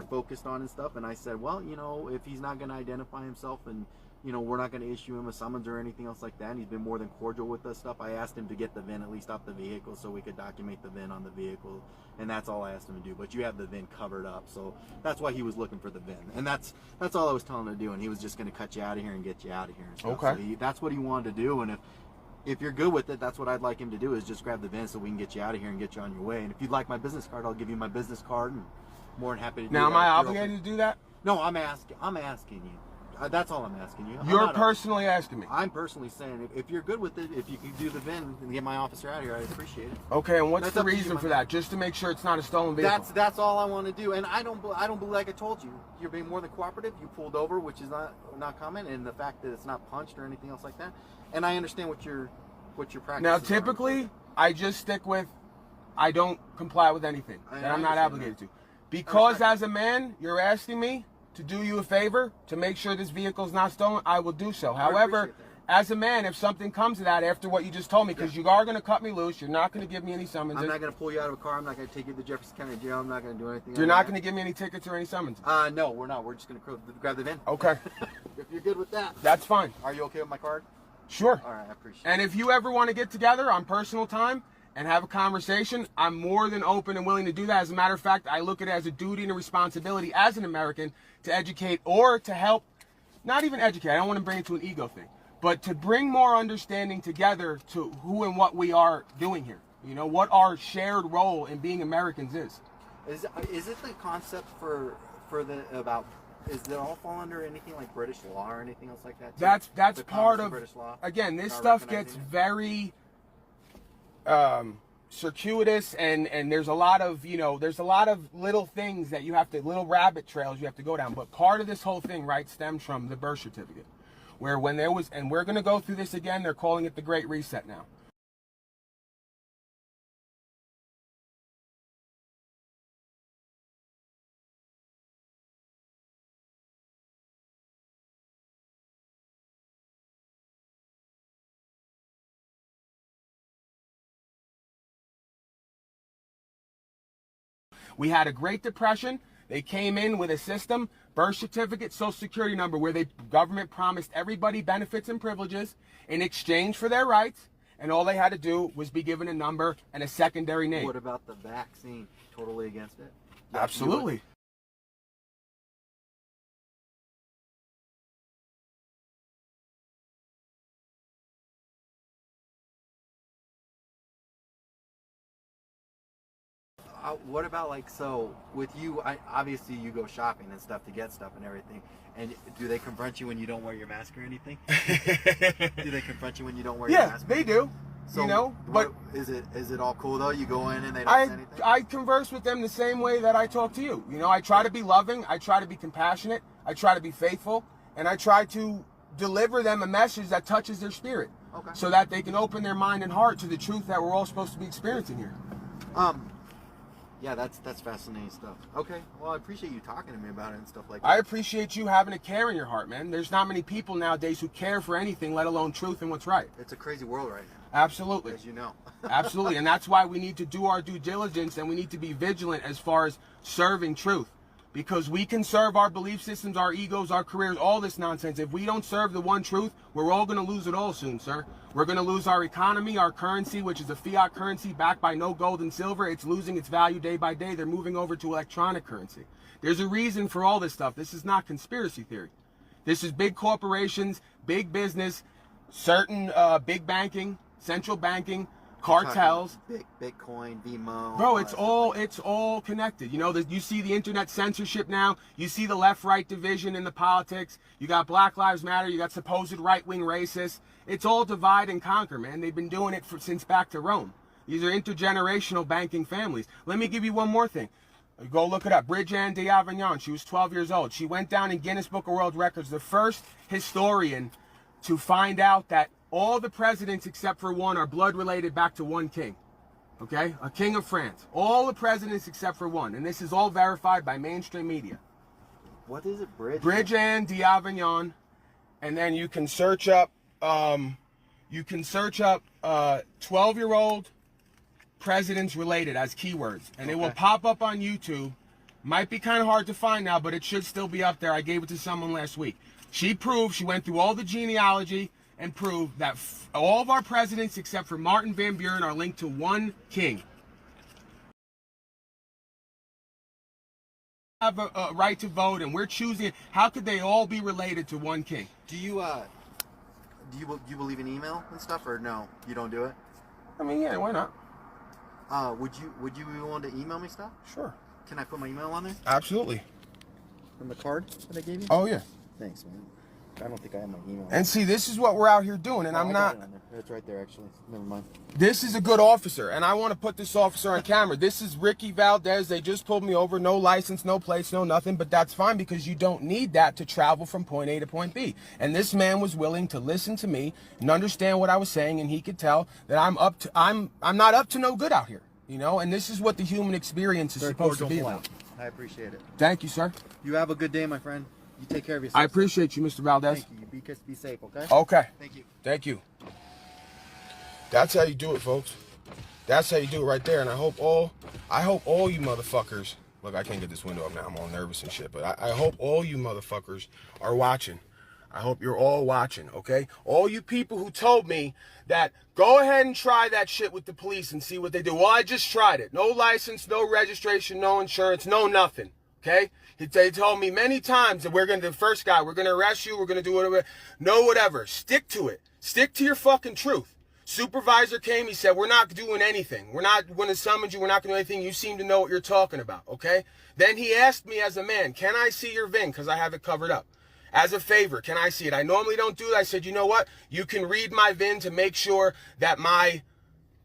focused on and stuff. And I said, well, you know, if he's not gonna identify himself, and you know, we're not going to issue him a summons or anything else like that. And he's been more than cordial with us stuff. I asked him to get the VIN at least off the vehicle so we could document the VIN on the vehicle, and that's all I asked him to do. But you have the VIN covered up, so that's why he was looking for the VIN, and that's all I was telling him to do. And he was just going to cut you out of here and get you out of here and stuff. Okay. So that's what he wanted to do, and if you're good with it, that's what I'd like him to do, is just grab the VIN so we can get you out of here and get you on your way. And if you'd like my business card, I'll give you my business card, and more than happy to do Now, that. am I if you're obligated open. to do that? No, I'm asking you. That's all I'm asking you. You're personally asking me. I'm personally saying, if you're good with it, if you can do the VIN and get my officer out of here, I'd appreciate it. Okay, and what's That's the up to you, reason my for man. that? Just to make sure it's not a stolen vehicle. That's all I want to do. And I don't believe, like I told you, you're being more than cooperative. You pulled over, which is not common, and the fact that it's not punched or anything else like that. And I understand what your practice. Now, typically, I just stick with, I don't comply with anything that I'm not understand obligated that. to. Because respect as a man, you're asking me to do you a favor to make sure this vehicle's not stolen, I will do so. However, appreciate as a man, if something comes to that after what you just told me, because you are going to cut me loose, you're not going to give me any summonses. I'm not going to pull you out of a car. I'm not going to take you to Jefferson County Jail. I'm not going to do anything. You're not going to give me any tickets or any summonses. No, we're not. We're just going to grab the VIN. Okay, If you're good with that. that's fine. Are you okay with my card? Sure. All right, I appreciate And it. if you ever want to get together on personal time and have a conversation, I'm more than open and willing to do that. As a matter of fact, I look at it as a duty and a responsibility as an American to educate or to help, not even educate, I don't want to bring it to an ego thing, but to bring more understanding together to who and what we are doing here. You know, what our shared role in being Americans is. Is it the concept for the about? Does it all fall under anything like British law or anything else like that? Too? That's The part Congress of, British law? again, this Not stuff gets recognizing it? very circuitous, and there's a lot of, you know, there's a lot of little things that you have to, little rabbit trails you have to go down. But part of this whole thing, right, stems from the birth certificate, where when there was, and we're going to go through this again, they're calling it the Great Reset now. We had a Great Depression. They came in with a system, birth certificate, social security number, where the government promised everybody benefits and privileges in exchange for their rights, and all they had to do was be given a number and a secondary name. What about the vaccine? Totally against it? Absolutely. What about, like, so with you, obviously you go shopping and stuff to get stuff and everything, and do they confront you when you don't wear your mask or anything? Do they confront you when you don't wear your Yeah, mask? they do. So you know, but is it all cool though? You go in and they don't say anything? I converse with them the same way that I talk to you. You know, I try to be loving, I try to be compassionate, I try to be faithful, and I try to deliver them a message that touches their spirit, Okay. so that they can open their mind and heart to the truth that we're all supposed to be experiencing here. Yeah, that's fascinating stuff. Okay, well, I appreciate you talking to me about it and stuff like that. I appreciate you having a care in your heart, man. There's not many people nowadays who care for anything, let alone truth and what's right. It's a crazy world right now. Absolutely. As you know. Absolutely. And that's why we need to do our due diligence, and we need to be vigilant as far as serving truth. Because we can serve our belief systems, our egos, our careers, all this nonsense. If we don't serve the one truth, we're all going to lose it all soon, sir. We're going to lose our economy, our currency, which is a fiat currency backed by no gold and silver. It's losing its value day by day. They're moving over to electronic currency. There's a reason for all this stuff. This is not conspiracy theory. This is big corporations, big business, certain big banking, central banking, cartels. Bitcoin, VMO. Bro, it's all connected. You know, you see the internet censorship now. You see the left-right division in the politics. You got Black Lives Matter. You got supposed right-wing racists. It's all divide and conquer, man. They've been doing it since back to Rome. These are intergenerational banking families. Let me give you one more thing. Go look it up. Bridget d'Avignon. She was 12 years old. She went down in Guinness Book of World Records, the first historian to find out that all the presidents except for one are blood related back to one king. Okay? A king of France. All the presidents except for one. And this is all verified by mainstream media. What is it, Bridget d'Avignon. And then you can search up 12-year-old presidents related as keywords. And it will pop up on YouTube. Might be kind of hard to find now, but it should still be up there. I gave it to someone last week. She went through all the genealogy and proved that all of our presidents except for Martin Van Buren are linked to one king. Have a right to vote, and we're choosing. How could they all be related to one king? Do you believe in email and stuff, or no? You don't do it? I mean, yeah, why not? Would you be willing to email me stuff? Sure. Can I put my email on there? Absolutely. From the card that I gave you? Oh yeah. Thanks, man. I don't think I have my email. And see, this is what we're out here doing, and I'm not. It's right there, actually. Never mind. This is a good officer, and I want to put this officer on camera. This is Ricky Valdez. They just pulled me over. No license, no plates, no nothing. But that's fine because you don't need that to travel from point A to point B. And this man was willing to listen to me and understand what I was saying, and he could tell that I'm not up to no good out here. You know, and this is what the human experience is supposed to be about. I appreciate it. Thank you, sir. You have a good day, my friend. You take care of yourself. I appreciate you, Mr. Valdez. Thank you. Be safe, okay? Okay. Thank you. Thank you. That's how you do it, folks. That's how you do it right there. And I hope all you motherfuckers, look, I can't get this window up now. I'm all nervous and shit. But I hope all you motherfuckers are watching. I hope you're all watching, okay? All you people who told me that go ahead and try that shit with the police and see what they do. Well, I just tried it. No license, no registration, no insurance, no nothing, okay? They told me many times that the first guy, we're going to arrest you, we're going to do whatever. No, whatever. Stick to it. Stick to your fucking truth. Supervisor came, he said, we're not doing anything. We're not going to summon you. We're not going to do anything. You seem to know what you're talking about, okay? Then he asked me as a man, can I see your VIN? Because I have it covered up. As a favor, can I see it? I normally don't do that. I said, you know what? You can read my VIN to make sure that my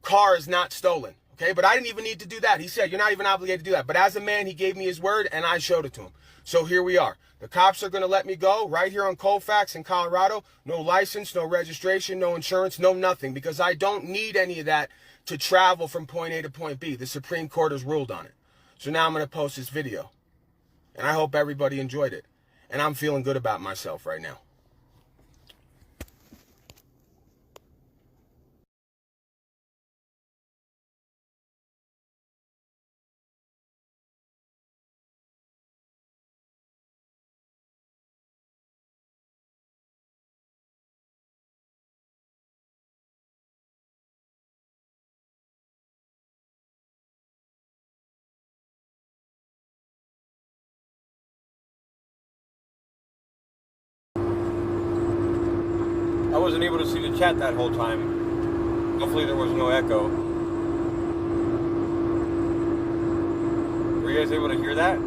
car is not stolen. Okay, but I didn't even need to do that. He said, you're not even obligated to do that. But as a man, he gave me his word, and I showed it to him. So here we are. The cops are going to let me go right here on Colfax in Colorado. No license, no registration, no insurance, no nothing, because I don't need any of that to travel from point A to point B. The Supreme Court has ruled on it. So now I'm going to post this video. And I hope everybody enjoyed it. And I'm feeling good about myself right now. I wasn't able to see the chat that whole time. Hopefully there was no echo. Were you guys able to hear that?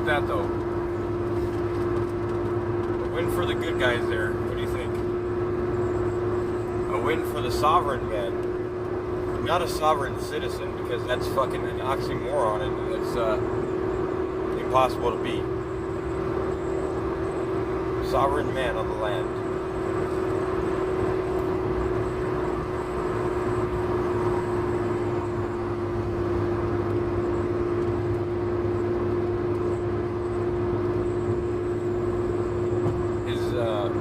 that though? A win for the good guys there. What do you think? A win for the sovereign man. Not a sovereign citizen, because that's fucking an oxymoron and it's impossible to be. Sovereign man on the land.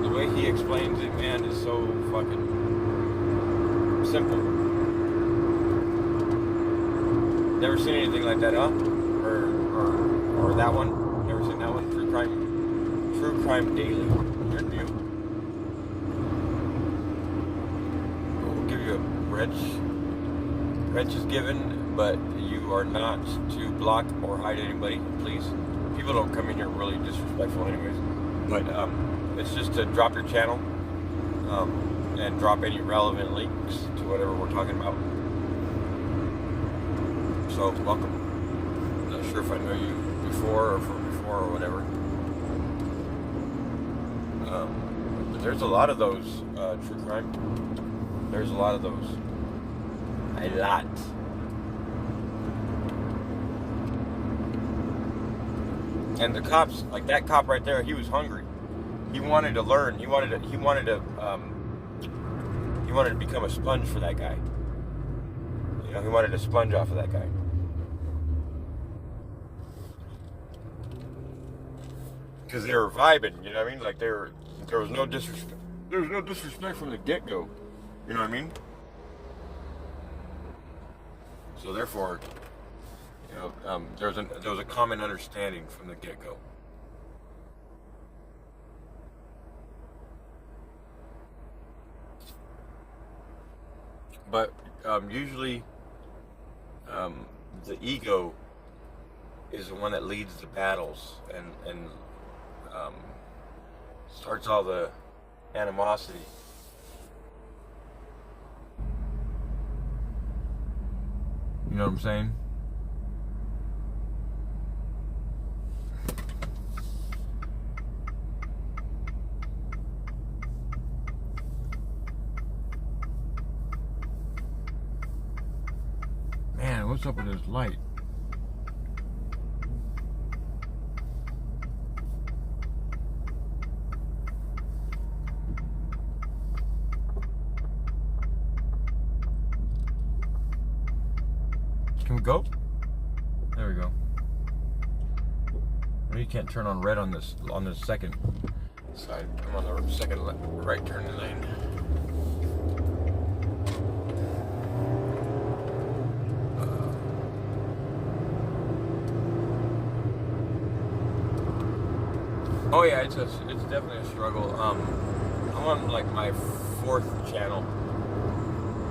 The way he explains it, man, is so fucking simple. Never seen anything like that, huh? Or that one? Never seen that one? True Crime Daily. Interview. We'll give you a wrench. Wrench is given, but you are not to block or hide anybody, please. People don't come in here really disrespectful anyways. But it's just to drop your channel and drop any relevant links to whatever we're talking about. So, welcome. Not sure if I know you before or from before or whatever. But there's a lot of those, true crime. There's a lot of those. A lot. And the cops, like that cop right there, he was hungry. He wanted to learn. He wanted to become a sponge for that guy. You know, he wanted to sponge off of that guy. Because they were vibing, you know what I mean? Like there was no disrespect. There was no disrespect from the get-go. You know what I mean? So therefore, you know, there was a common understanding from the get-go. But usually, the ego is the one that leads the battles and starts all the animosity. You know what I'm saying? Man, what's up with this light? Can we go? There we go. Well, you can't turn on red on the second side. I'm on the second right turning lane. Oh yeah, it's definitely a struggle. I'm on like my 4th channel.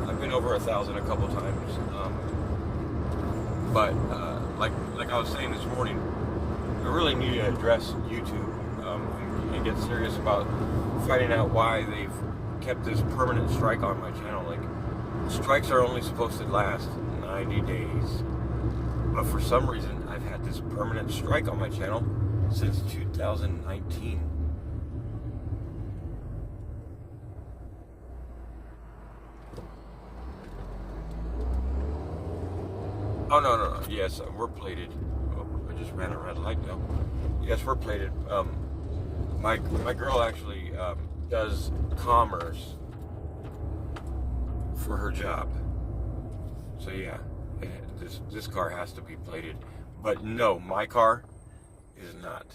I've been over 1,000 a couple times. But like I was saying this morning, I really need to address YouTube and get serious about finding out why they've kept this permanent strike on my channel. Like, strikes are only supposed to last 90 days. But for some reason, I've had this permanent strike on my channel since 2019. Oh, no. Yes, we're plated. Oh, I just ran a red light now. Yes, we're plated. My girl actually does commerce for her job. So yeah, this car has to be plated. But no, my car is not.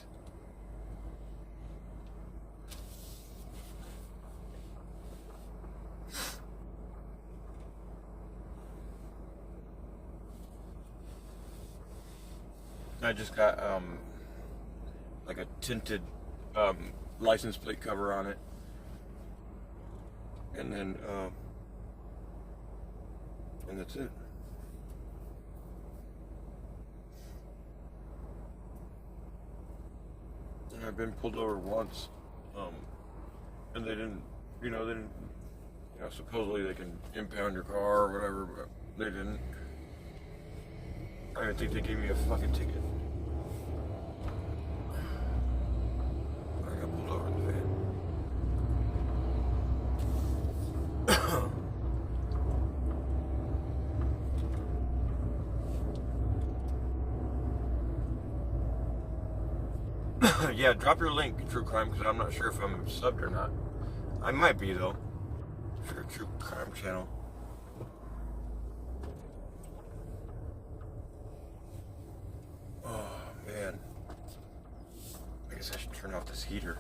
I just got like a tinted license plate cover on it, and then and that's it. And I've been pulled over once, and they didn't, supposedly they can impound your car or whatever, but they didn't. I don't think they gave me a fucking ticket. yeah, drop your link, True Crime, because I'm not sure if I'm subbed or not. I might be, though, for the True Crime channel. Oh, man. I guess I should turn off this heater.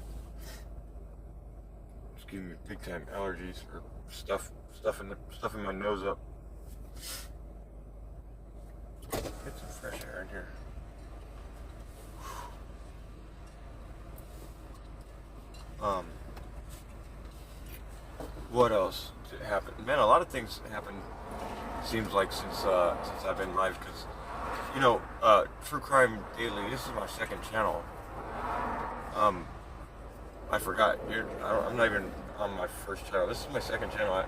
It's giving me big time allergies or stuff in my nose up. Get some fresh air in here. What else happened? Man, a lot of things happened. Seems like since I've been live, because you know, True Crime Daily. This is my second channel. I forgot. I'm not even on my first channel. This is my second channel.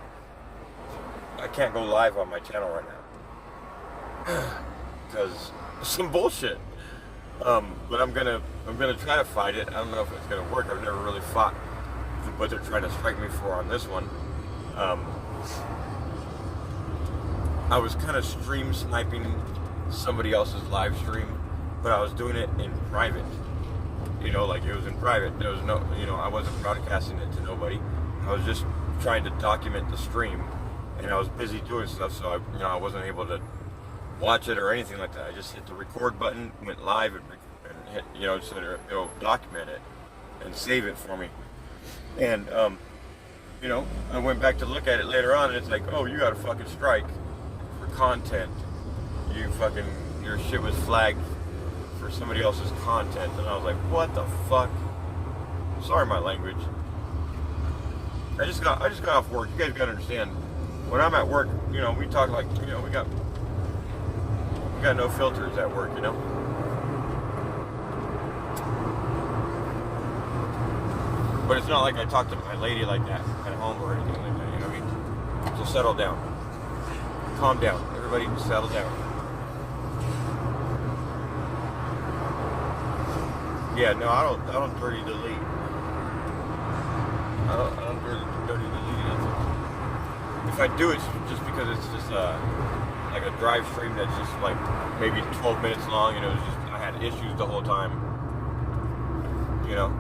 I can't go live on my channel right now because some bullshit. But I'm gonna try to fight it. I don't know if it's gonna work. I've never really fought what they're trying to strike me for on this one. I was kind of stream sniping somebody else's live stream, but I was doing it in private. You know, like it was in private. There was no, you know, I wasn't broadcasting it to nobody. I was just trying to document the stream, and I was busy doing stuff, so I wasn't able to watch it or anything like that. I just hit the record button, went live, and hit, you know, so it'll document it and save it for me. And you know, I went back to look at it later on, and it's like, oh, you got a fucking strike for content. Your shit was flagged for somebody else's content, and I was like, what the fuck? Sorry, my language. I just got off work. You guys gotta understand. When I'm at work, you know, we talk like, you know, we got no filters at work, you know. But it's not like I talk to my lady like that at home or anything like that, you know what I mean? So settle down. Calm down. Everybody settle down. Yeah, no, I don't dirty delete. I don't dirty delete it. If I do, it's just because it's just like a drive stream that's just like maybe 12 minutes long, and it was just, I had issues the whole time. You know?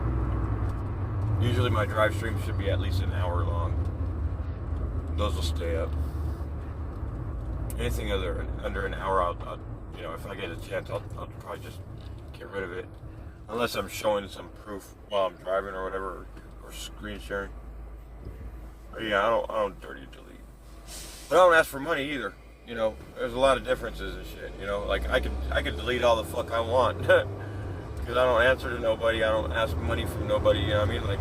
Usually my drive stream should be at least an hour long. Those will stay up. Anything under an hour, I'll you know, if I get a chance, I'll probably just get rid of it. Unless I'm showing some proof while I'm driving or whatever, or screen sharing. But yeah, I don't dirty delete. But I don't ask for money either. You know, there's a lot of differences and shit. You know, like I could delete all the fuck I want because I don't answer to nobody. I don't ask money from nobody. You know what I mean? Like,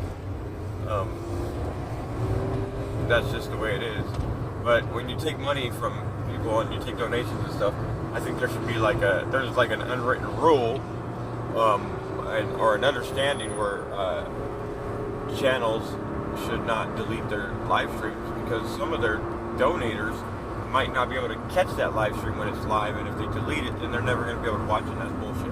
that's just the way it is. But when you take money from people and you take donations and stuff, I think there should be like there's like an unwritten rule. Or an understanding where channels should not delete their live streams, because some of their donators might not be able to catch that live stream when it's live, and if they delete it, then they're never going to be able to watch it. That's bullshit.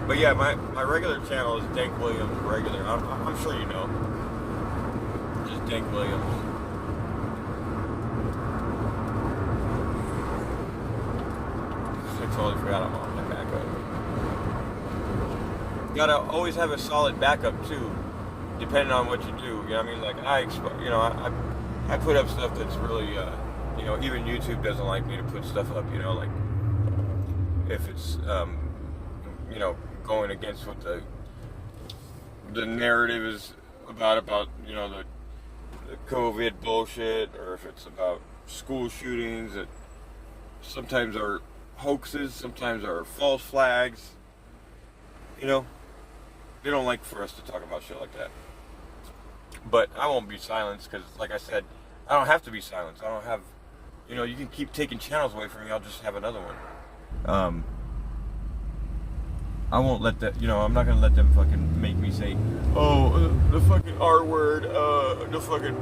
But yeah, my regular channel is Dank Williams Regular. I'm sure you know. Just Dank Williams. I totally forgot I'm on my backup. You gotta always have a solid backup too, depending on what you do. You know what I mean? Like I put up stuff that's really, you know, even YouTube doesn't like me to put stuff up. You know, like if it's, you know, going against what the narrative is about, you know, the COVID bullshit, or if it's about school shootings that sometimes are hoaxes, sometimes are false flags. You know, they don't like for us to talk about shit like that. But I won't be silenced because, like I said, I don't have to be silenced. I don't have, you know, you can keep taking channels away from me. I'll just have another one. I won't let that, you know, I'm not going to let them fucking make me say, oh, the fucking R word, the fucking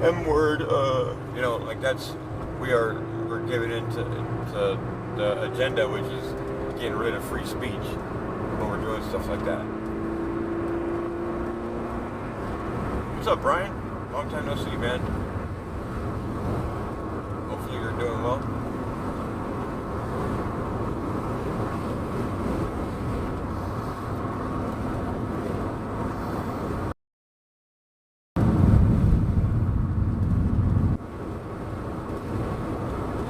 M word, you know, like we're giving into the agenda, which is getting rid of free speech when we're doing stuff like that. What's up, Brian? Long time no see, man. Hopefully you're doing well.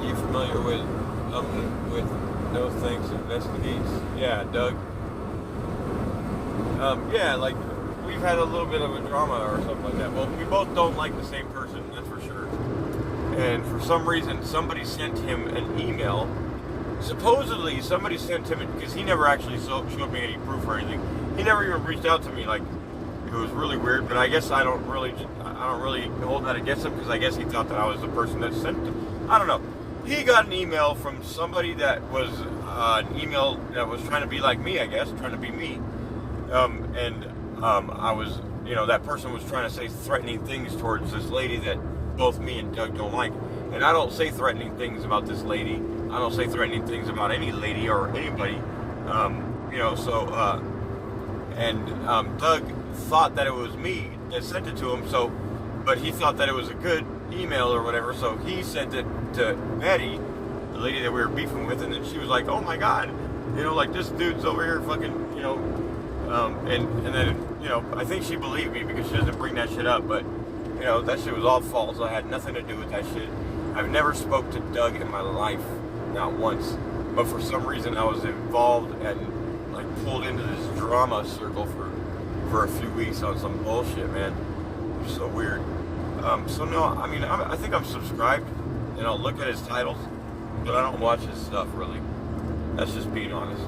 You familiar with No Thanks Investigates? Yeah, Doug. Yeah, like we've had a little bit of a drama or something like that. Well, we both don't like the same person, that's for sure. And for some reason, somebody sent him an email. Supposedly, somebody sent him it because he never actually showed me any proof or anything. He never even reached out to me. Like, it was really weird. But I guess I don't really hold that against him because I guess he thought that I was the person that sent it. I don't know. He got an email from somebody that was an email that was trying to be like me, I guess, trying to be me. I was, that person was trying to say threatening things towards this lady that both me and Doug don't like. And I don't say threatening things about this lady. I don't say threatening things about any lady or anybody. Doug thought that it was me that sent it to him, but he thought that it was a good email or whatever, so he sent it to Betty, the lady that we were beefing with, and then she was like, oh my god, like this dude's over here fucking, and then, I think she believed me because she doesn't bring that shit up, but, that shit was all false. I had nothing to do with that shit. I've never spoke to Doug in my life, not once, but for some reason I was involved and, like, pulled into this drama circle for a few weeks on some bullshit, man. It was so weird. I think I'm subscribed, and I'll look at his titles, but I don't watch his stuff, really. That's just being honest.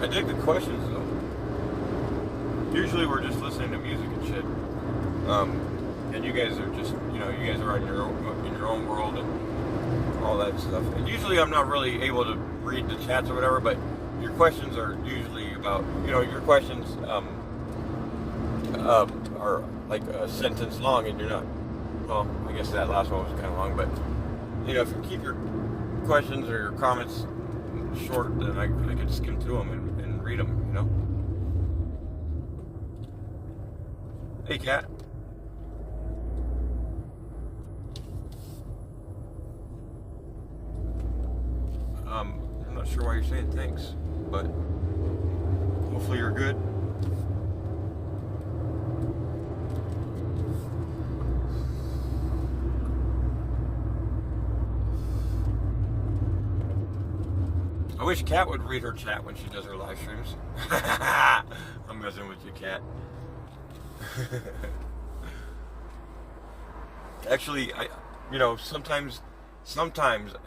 I dig the questions, though. Usually we're just listening to music and shit. And you guys are just, you guys are in your own world and all that stuff. And usually I'm not really able to read the chats or whatever, but your questions are usually about, your questions are like a sentence long, and you're not, well, I guess that last one was kind of long, but, if you keep your questions or your comments short, then I could skim through them and read them, Hey, cat. I'm not sure why you're saying thanks, but hopefully you're good. I wish Kat would read her chat when she does her live streams. I'm messing with you, Kat. Actually, sometimes,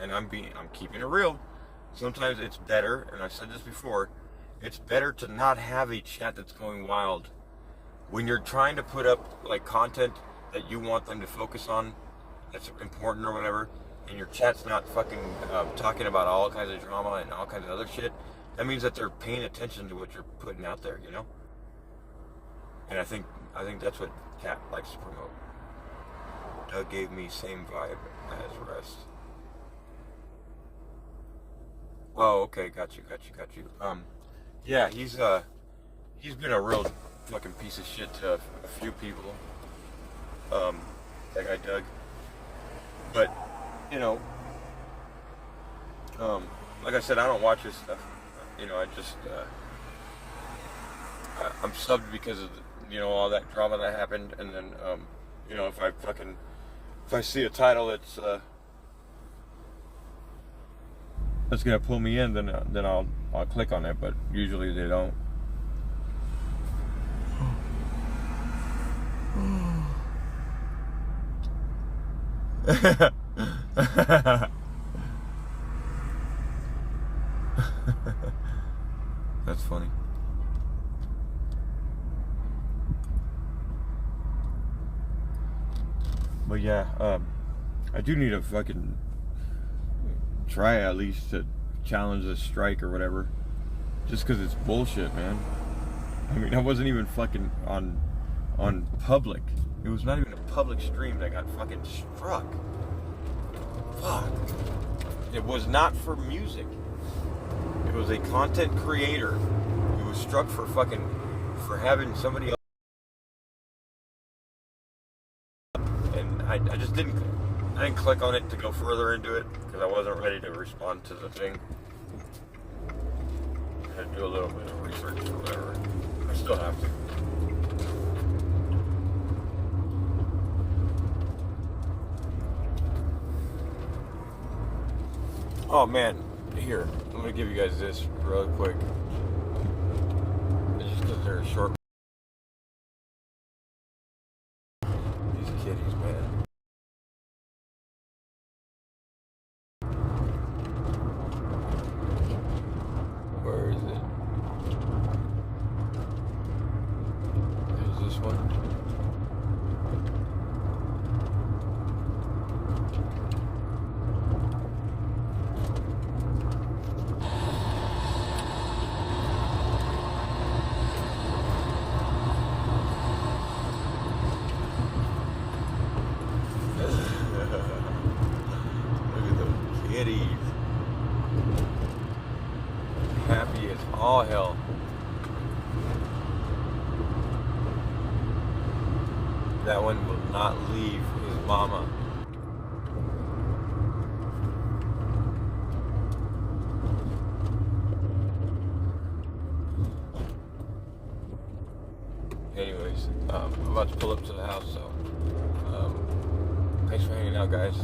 and I'm keeping it real, sometimes it's better, and I've said this before, it's better to not have a chat that's going wild. When you're trying to put up, like, content that you want them to focus on, that's important or whatever, and your chat's not fucking talking about all kinds of drama and all kinds of other shit, that means that they're paying attention to what you're putting out there, And I think that's what Kat likes to promote. Doug gave me same vibe as Rest. Oh, okay, got you. Yeah, he's been a real fucking piece of shit to a few people. That guy Doug. But, like I said, I don't watch his stuff. I just, I'm subbed because of, all that drama that happened, and then, if I see a title that's gonna pull me in, then I'll click on it, but usually they don't. That's funny. But yeah, I do need to fucking try at least to challenge this strike or whatever, just because it's bullshit, man. I mean, I wasn't even fucking on public. It was not even a public stream that got fucking struck. Fuck. It was not for music. It was a content creator was struck for having somebody else. And I just didn't click on it to go further into it because I wasn't ready to respond to the thing. I had to do a little bit of research or whatever. I still have to. Oh man, here, I'm gonna give you guys this real quick. It's just because they're short. These kitties, man. Where is it? There's this one. Kitties. Happy as all hell. That one will not leave his mama. Anyways, I'm about to pull up to the house, so thanks for hanging out, guys.